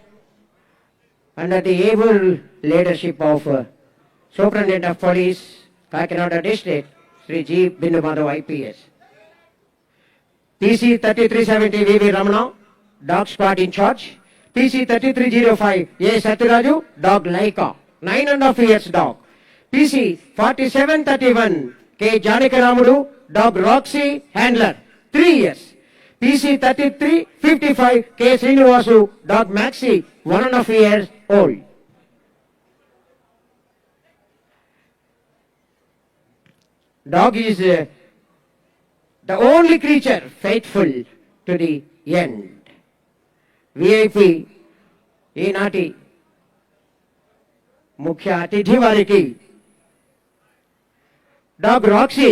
under the able leadership of Superintendent of Police, Kakinada District, Sri G. Bindu Madhav IPS. PC 3370 VV Ramana, dog squad in charge. PC 3305 A. Saturaju, dog Laika, 9.5 years dog. PC 4731 K. Janikaramudu, dog Roxy, handler, 3 years. PC 3355 K. Srinivasu, dog Maxi, 1.5 years old. Dog is the only creature faithful to the end. VIP ఈనాటి ముఖ్య అతిథి వారికి dog Roxy,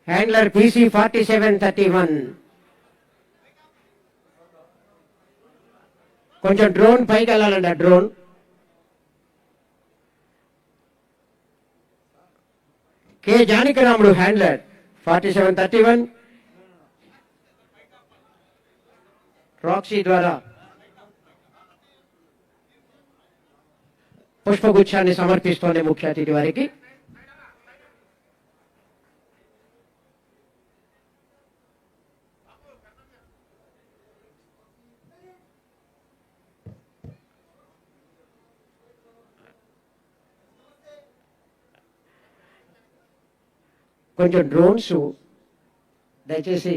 handler PC 4731. కొంచెం drone పైకి వెళ్ళాలండి. ఆ drone K. Janakiramudu, handler 4731. Roxy ద్వారా పుష్పగుచ్ఛాన్ని సమర్పిస్తోంది ముఖ్య అతిథి వారికి. కొంచెం డ్రోన్స్ దయచేసి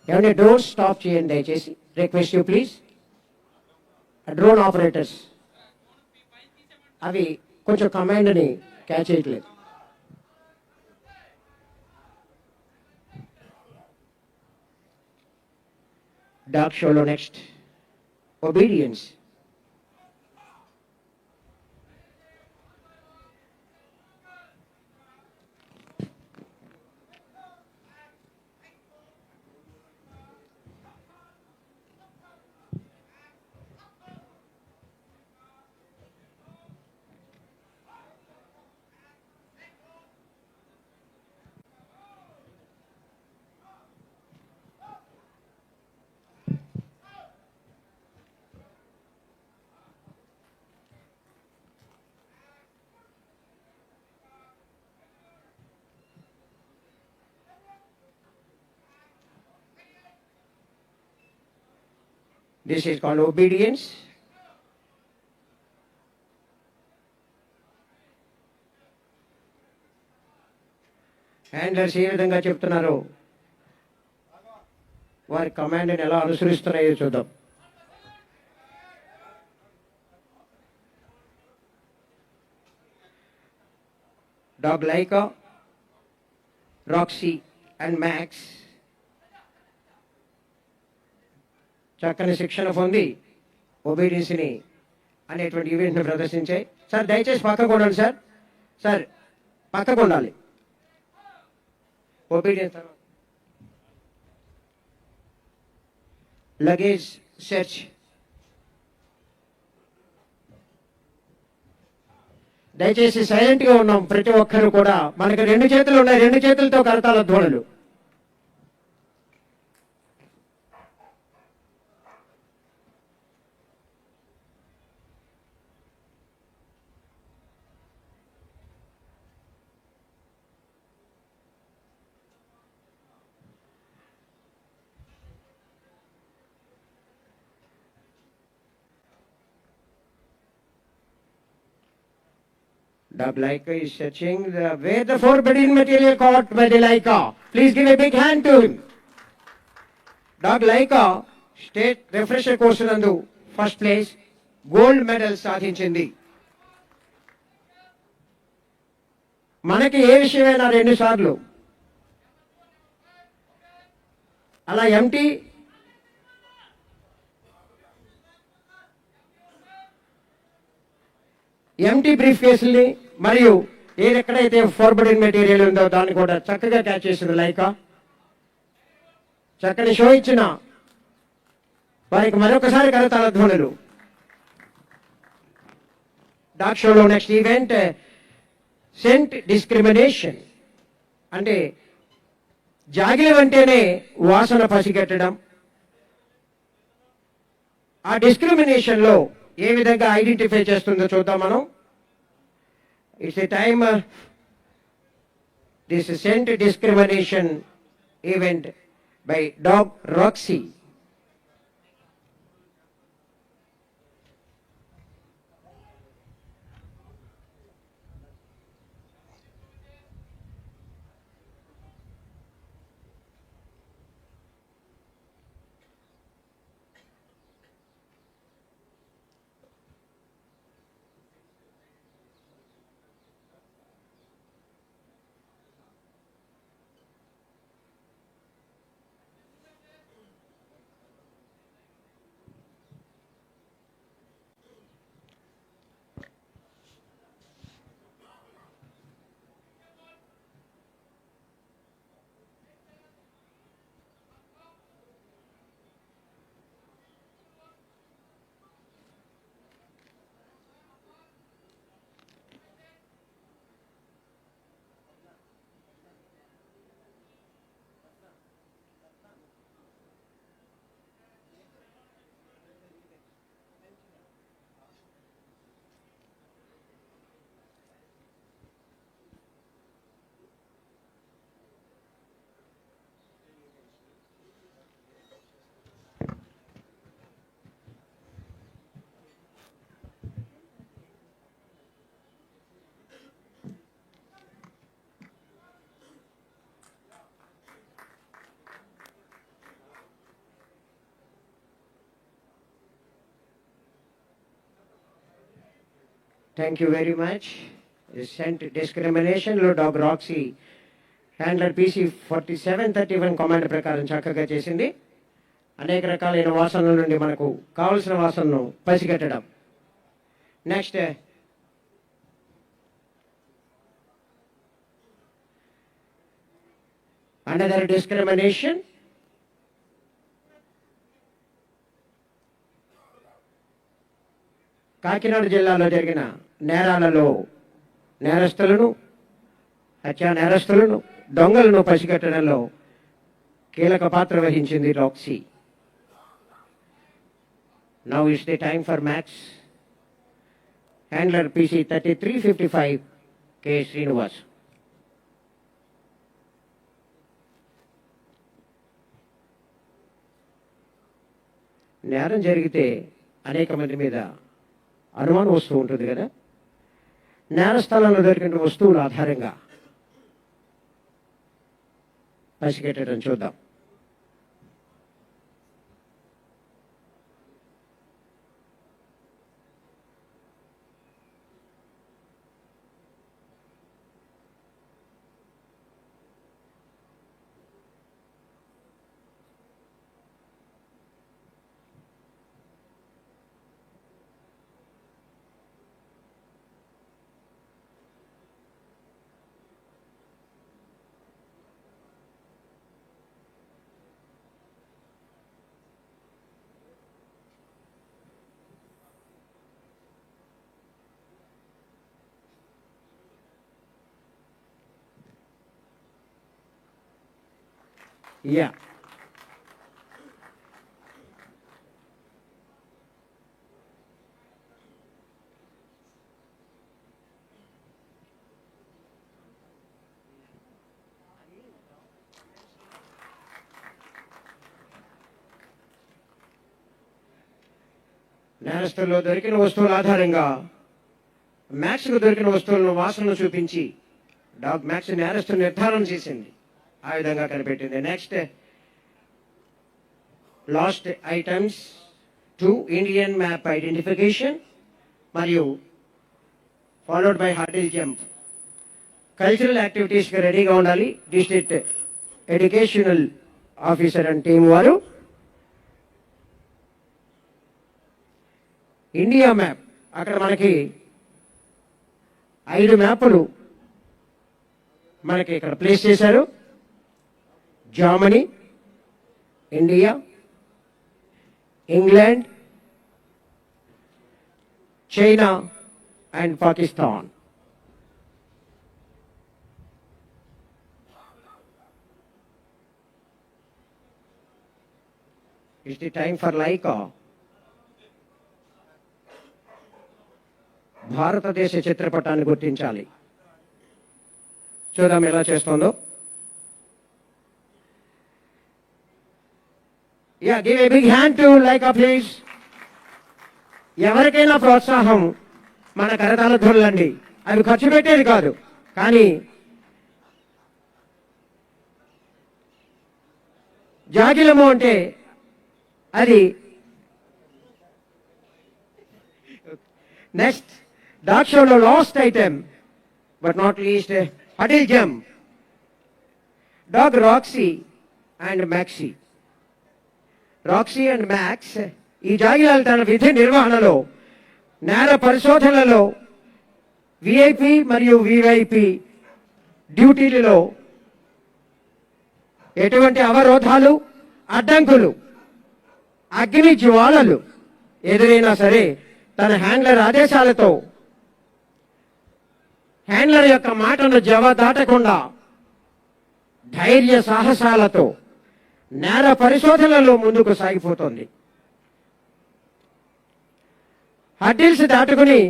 ఏమంటే డ్రోన్ స్టాప్ చేయండి దయచేసి. Request you please. Drone operators అవి కొంచెం కమాండ్ని క్యాచ్ చేయట్లేదు. డాగ్ షోలో next obedience. This is called obedience. Handlers ఏ విధంగా చెప్తున్నారో వారి కమాండ్ని ఎలా అనుసరిస్తున్నాయో చూద్దాం. Dog Laika, Roxy and Max చక్కని శిక్షణ పొంది ఒబీడియన్స్ని అనేటువంటి ఈవెంట్ని ప్రదర్శించాయి. సార్ దయచేసి పక్కకు ఉండాలి సార్. సార్ పక్కకు ఉండాలి. Obedience luggage search. దయచేసి సైలెంట్గా ఉన్నాం ప్రతి ఒక్కరు కూడా. మనకి 2 చేతులు ఉన్నాయి, 2 చేతులతో కరతాల ధ్వనులు. Dog Laika is searching where the forbidden material caught by the Laika. Please give a big hand to him. Dog Laika state refresher course నందు ఫస్ట్ ప్లేస్ గోల్డ్ మెడల్ సాధించింది. మనకి ఏ విషయమైనా 2 సార్లు అలా ఎంటీ బ్రీఫ్ కేసుల్ని మరియు ఎక్కడైతే ఫార్బిడెన్ మెటీరియల్ ఉందో దాన్ని కూడా చక్కగా క్యాచ్ చేసింది లైకా. చక్కని షో ఇచ్చిన వారికి మరొకసారి కరతాళ ధ్వనులు. డాగ్ షోలో నెక్స్ట్ ఈవెంట్ సెంట్ డిస్క్రిమినేషన్. అంటే జాగిలం అంటేనే వాసన పసిగట్టడం. ఆ డిస్క్రిమినేషన్లో ఏ విధంగా ఐడెంటిఫై చేస్తుందో చూద్దాం మనం. It's a time this scent discrimination event by dog Roxy. Thank you very much. Scent డిస్క్రిమినేషన్లో dog Roxy handler PC 4731 command ప్రకారం చక్కగా చేసింది. అనేక రకాలైన వాసనల నుండి మనకు కావలసిన వాసనను పసిగట్టడం. నెక్స్ట్ అనదర్ డిస్క్రిమినేషన్, కాకినాడ జిల్లాలో జరిగిన నేరాలలో నేరస్తులను, హత్యా నేరస్తులను, దొంగలను పసిగట్టడంలో కీలక పాత్ర వహించింది Roxy. Now is the time for max. Handler PC 3355 K. Srinivas. నేరం జరిగితే అనేక మంది మీద అనుమానం వస్తూ ఉంటుంది కదా. నేరస్థలంలో దొరికిన వస్తువుల ఆధారంగా పసిగట్టడం చూద్దాం. యా, నేరస్తుల్లో దొరికిన వస్తువుల ఆధారంగా మ్యాక్స్కు దొరికిన వస్తువులను వాసనను చూపించి డాగ్ మ్యాక్స్ నేరస్తు నిర్ధారణ చేసింది. ఆ విధంగా కనిపెట్టింది. Next last items 2 Indian map identification మరియు followed by hurdle jump. Cultural యాక్టివిటీస్కి రెడీగా ఉండాలి district educational officer and team వారు. ఇండియా మ్యాప్, అక్కడ మనకి 5 మ్యాపులు మనకి ఇక్కడ ప్లేస్ చేశారు. Germany, India, England, China and Pakistan. It's the time for Laika. భారతదేశ చిత్రపటాన్ని గుర్తించాలి. చూద్దాం ఎలా చేస్తుందో. Yeah, give a big hand to Laika please. ఎవరికైనా ప్రోత్సాహం మన కరతాళ ధ్వనులండి. అవి ఖర్చు పెట్టేది కాదు, కానీ జాగిలము అంటే అది. నెక్స్ట్ డాగ్ షోలో last item but not least huddle jump. Dog Roxy and maxi. Roxy and max ఈ జాగిలాలు తన విధి నిర్వహణలో, నేర పరిశోధనలో, విఐపి మరియు విఐపి డ్యూటీలలో ఎటువంటి అవరోధాలు, అడ్డంకులు, అగ్ని జ్వాలలు ఎదురైనా సరే తన హ్యాండ్లర్ ఆదేశాలతో, హ్యాండ్లర్ యొక్క మాటను జవదాటకుండా ధైర్య సాహసాలతో నేర పరిశోధనలో ముందుకు సాగిపోతుంది. హర్డిల్స్ దాటుకుని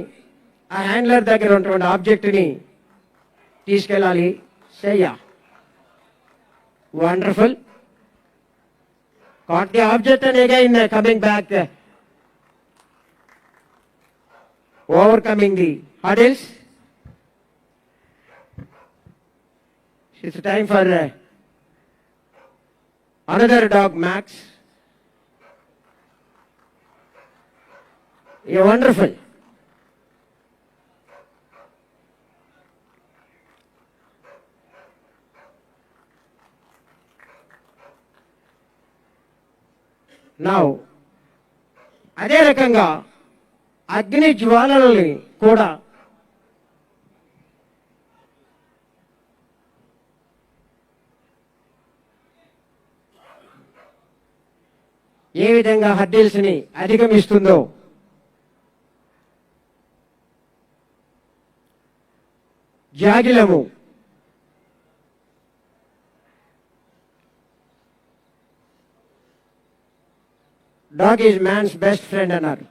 ఆ హ్యాండ్లర్ దగ్గర ఉన్నటువంటి ఆబ్జెక్ట్ని తీసుకెళ్ళాలి. సయ్యా, wonderful. Caught the object and again coming back, overcoming the hurdles. It's time for another dog, Max. You're wonderful. Now అదే రకంగా అగ్ని జ్వాలలని కూడా ఏ విధంగా హర్డిల్స్ ని అధిగమిస్తుందో జాగిలము dog is man's best friend అన్నారు.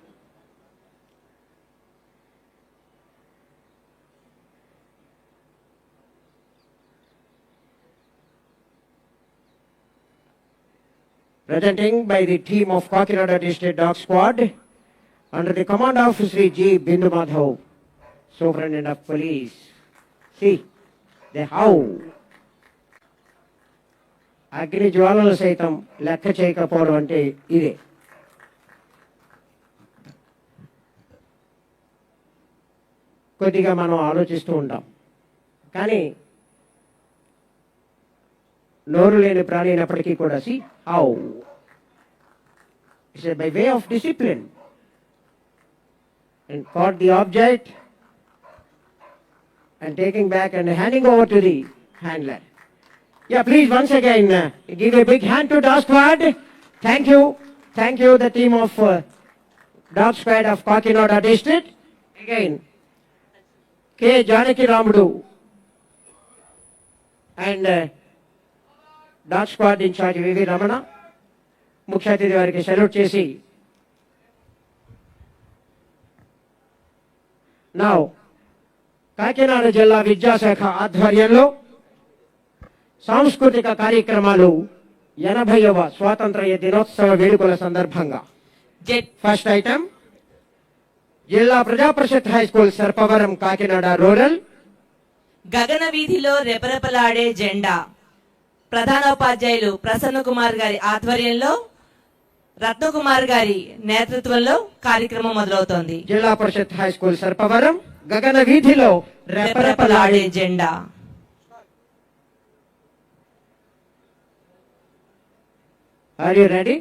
Presenting by the team of Kakinada District Dog Squad under the command of Sri G. Bindu Madhav, Superintendent of Police. See, they howl. అగ్ని జ్వాలలు సైతం లెక్క చేయకపోవడం అంటే ఇదే. కొద్దిగా మనం ఆలోచిస్తూ ఉంటాం, కానీ నోరు లేని ప్రాణి అయినప్పటికీ కూడా see how it's by way of discipline and caught the object and taking back and handing over to the handler. Yeah, please once again give a big hand to Dog Squad. Thank you, the team of Dog Squad of Kakinada District. Again, K. Janaki Ramudu and dog squad incharge V V Ramana ముఖ్య అతిథి వారికి salute చేసి now Kakinada జిల్లా విద్యాశాఖ ఆధ్వర్యంలో సాంస్కృతిక కార్యక్రమాలు 80వ స్వాతంత్ర్య దినోత్సవ వేడుకల సందర్భంగా first item Zilla Praja Parishad high school Sarpavaram Kakinada rural గగన వీధిలో రెపరెపలాడే జెండా ప్రధానోపాధ్యాయులు ప్రసన్న కుమార్ గారి ఆధ్వర్యంలో రత్నకుమార్ గారి నేతృత్వంలో కార్యక్రమం మొదలవుతోంది. జిల్లా పరిషత్ హై స్కూల్ సర్పవరం గగన వీధిలో రెపరెపలాడే జెండా. Are you ready?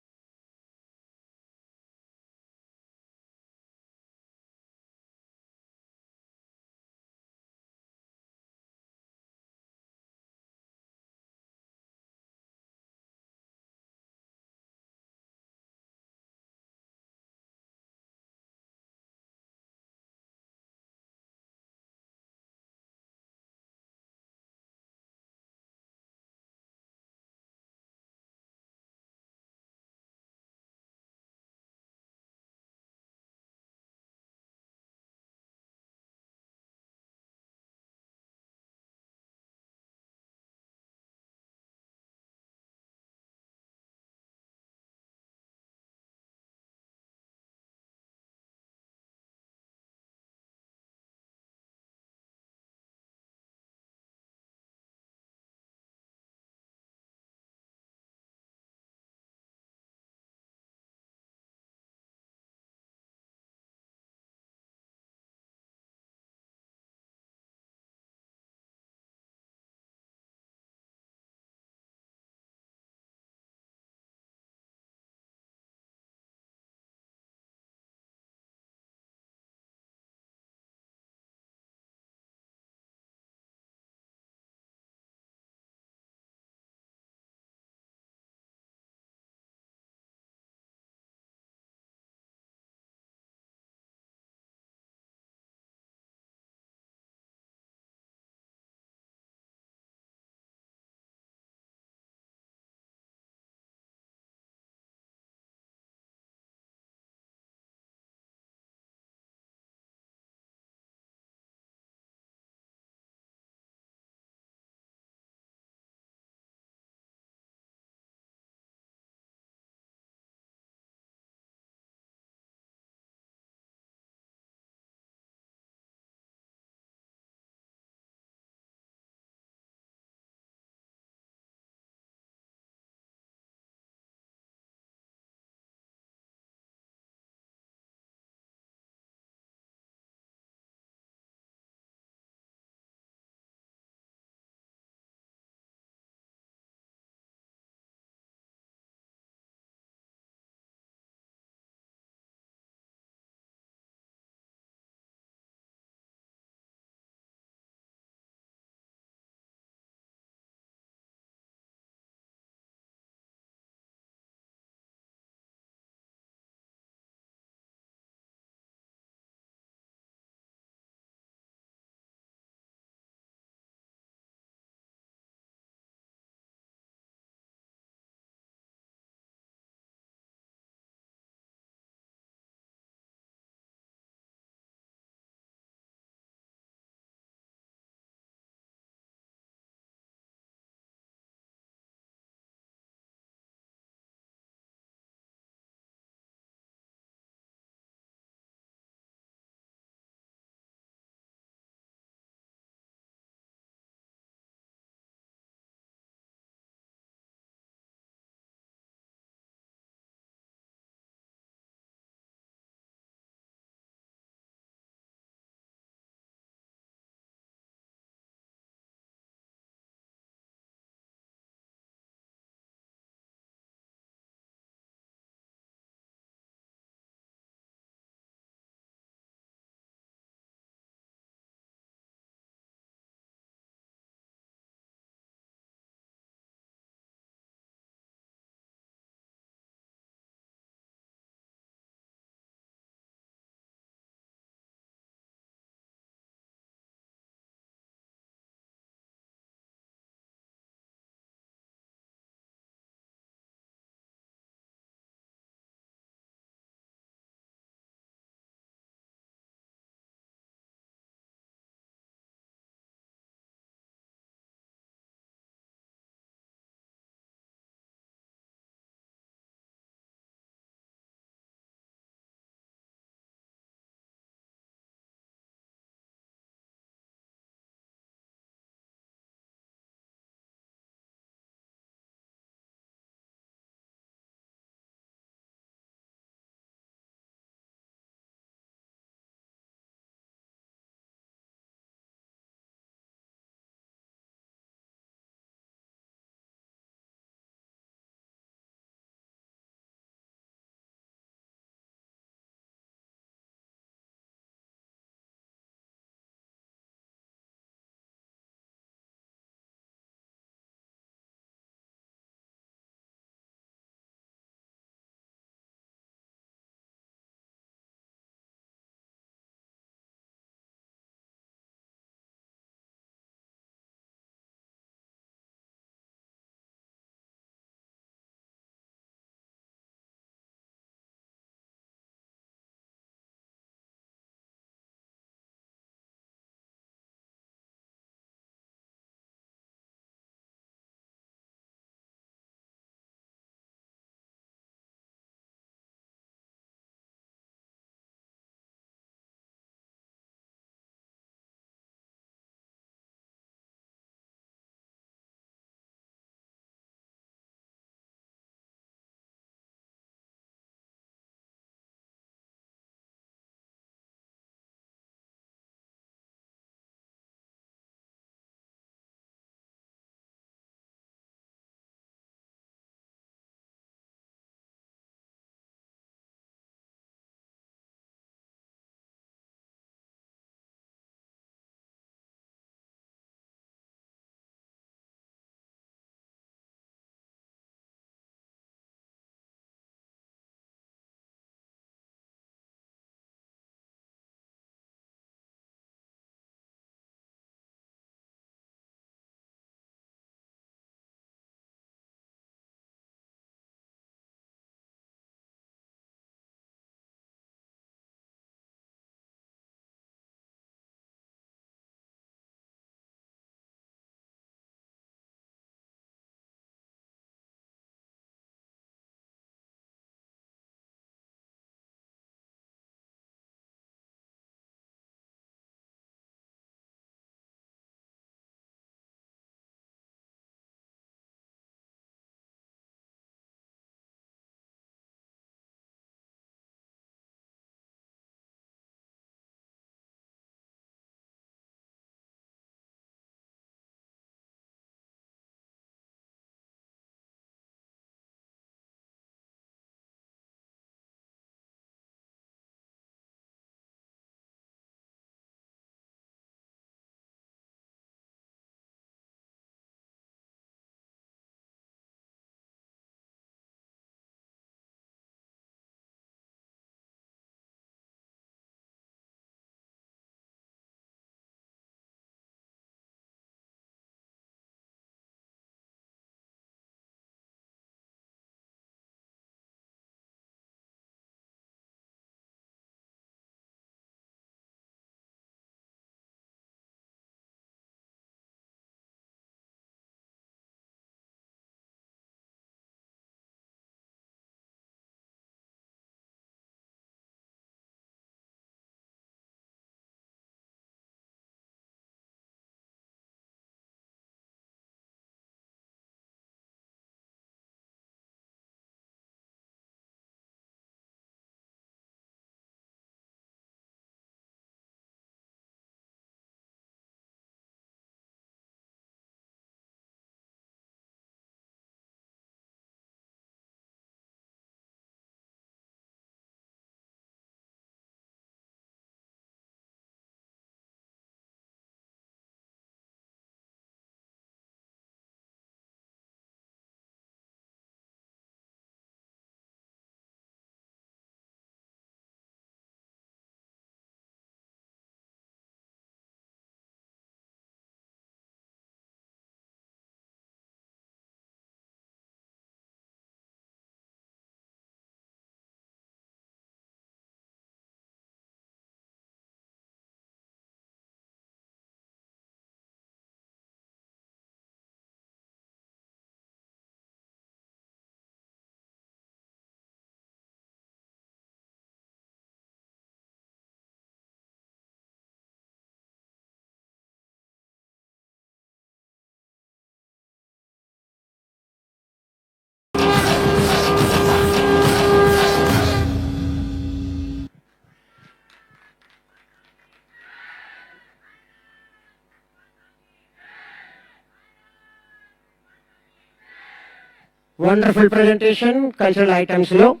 wonderful presentation, cultural items low,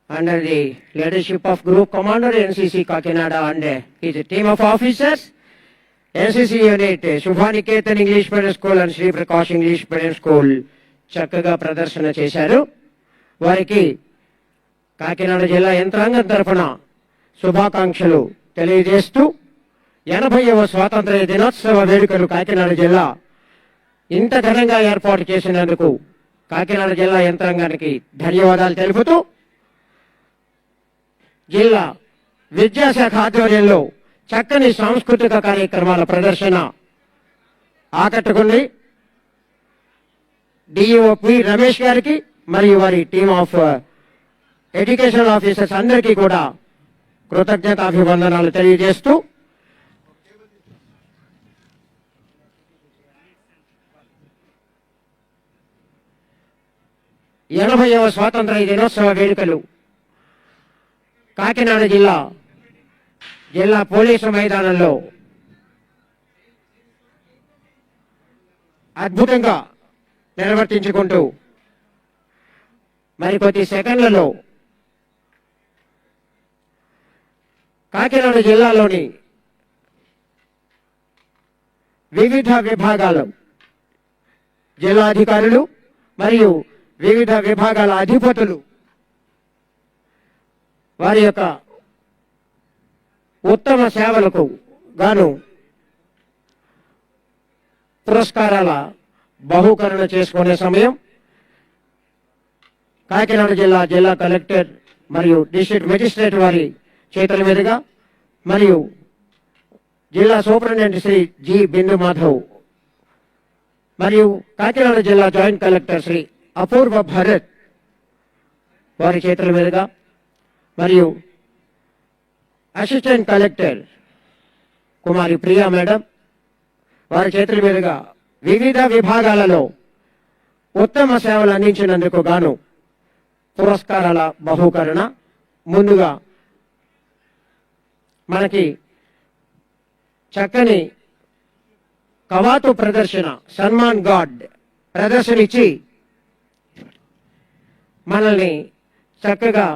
under the leadership of Group Commander NCC Kakinada and his team of officers. NCC unit Shubhaniketan English Medium School and Sri Prakash English Medium School చక్కగా ప్రదర్శన చేశారు. వారికి కాకినాడ జిల్లా యంత్రాంగం తరఫున శుభాకాంక్షలు తెలియజేస్తూ 80వ స్వాతంత్ర దినోత్సవ వేడుకలు కాకినాడ జిల్లా ఇంత ఘనంగా ఏర్పాటు చేసినందుకు కాకినాడ జిల్లా యంత్రాంగానికి ధన్యవాదాలు తెలుపుతూ జిల్లా విద్యాశాఖ ఆధ్వర్యంలో చక్కని సాంస్కృతిక కార్యక్రమాల ప్రదర్శన ఆకట్టుకుంది. డిఓపి రమేష్ గారికి మరియు వారి టీమ్ ఆఫ్ ఎడ్యుకేషన్ ఆఫీసర్స్ అందరికీ కూడా కృతజ్ఞతాభివందనాలు తెలియజేస్తూ ఎనభైవ స్వాతంత్ర దినోత్సవ వేడుకలు కాకినాడ జిల్లా పోలీసు మైదానంలో అద్భుతంగా నిర్వర్తించుకుంటూ మరికొద్ది సెకండ్లలో కాకినాడ జిల్లాలోని వివిధ విభాగాలు జిల్లాధికారులు మరియు వివిధ విభాగాల అధిపతులు వారి యొక్క ఉత్తమ సేవలకు గాను పురస్కారాల బహుకరణ చేసుకునే సమయం కాకినాడ జిల్లా కలెక్టర్ మరియు డిస్ట్రిక్ట్ మెజిస్ట్రేట్ వారి చేతుల మీదుగా మరియు జిల్లా సూపరింటెండెంట్ శ్రీ జి బిందు మాధవ్ మరియు కాకినాడ జిల్లా జాయింట్ కలెక్టర్ శ్రీ అపూర్వ భరత్ వారి చేతుల మీదుగా మరియు అసిస్టెంట్ కలెక్టర్ కుమారి ప్రియా మేడం వారి చేతుల మీదుగా వివిధ విభాగాలలో ఉత్తమ సేవలు అందించినందుకు గాను పురస్కారాల బహుకరణ ముందుగా మనకి చక్కని కవాతు ప్రదర్శన సన్మాన్ గార్డ్ ప్రదర్శన ఇచ్చి మనల్ని చక్కగా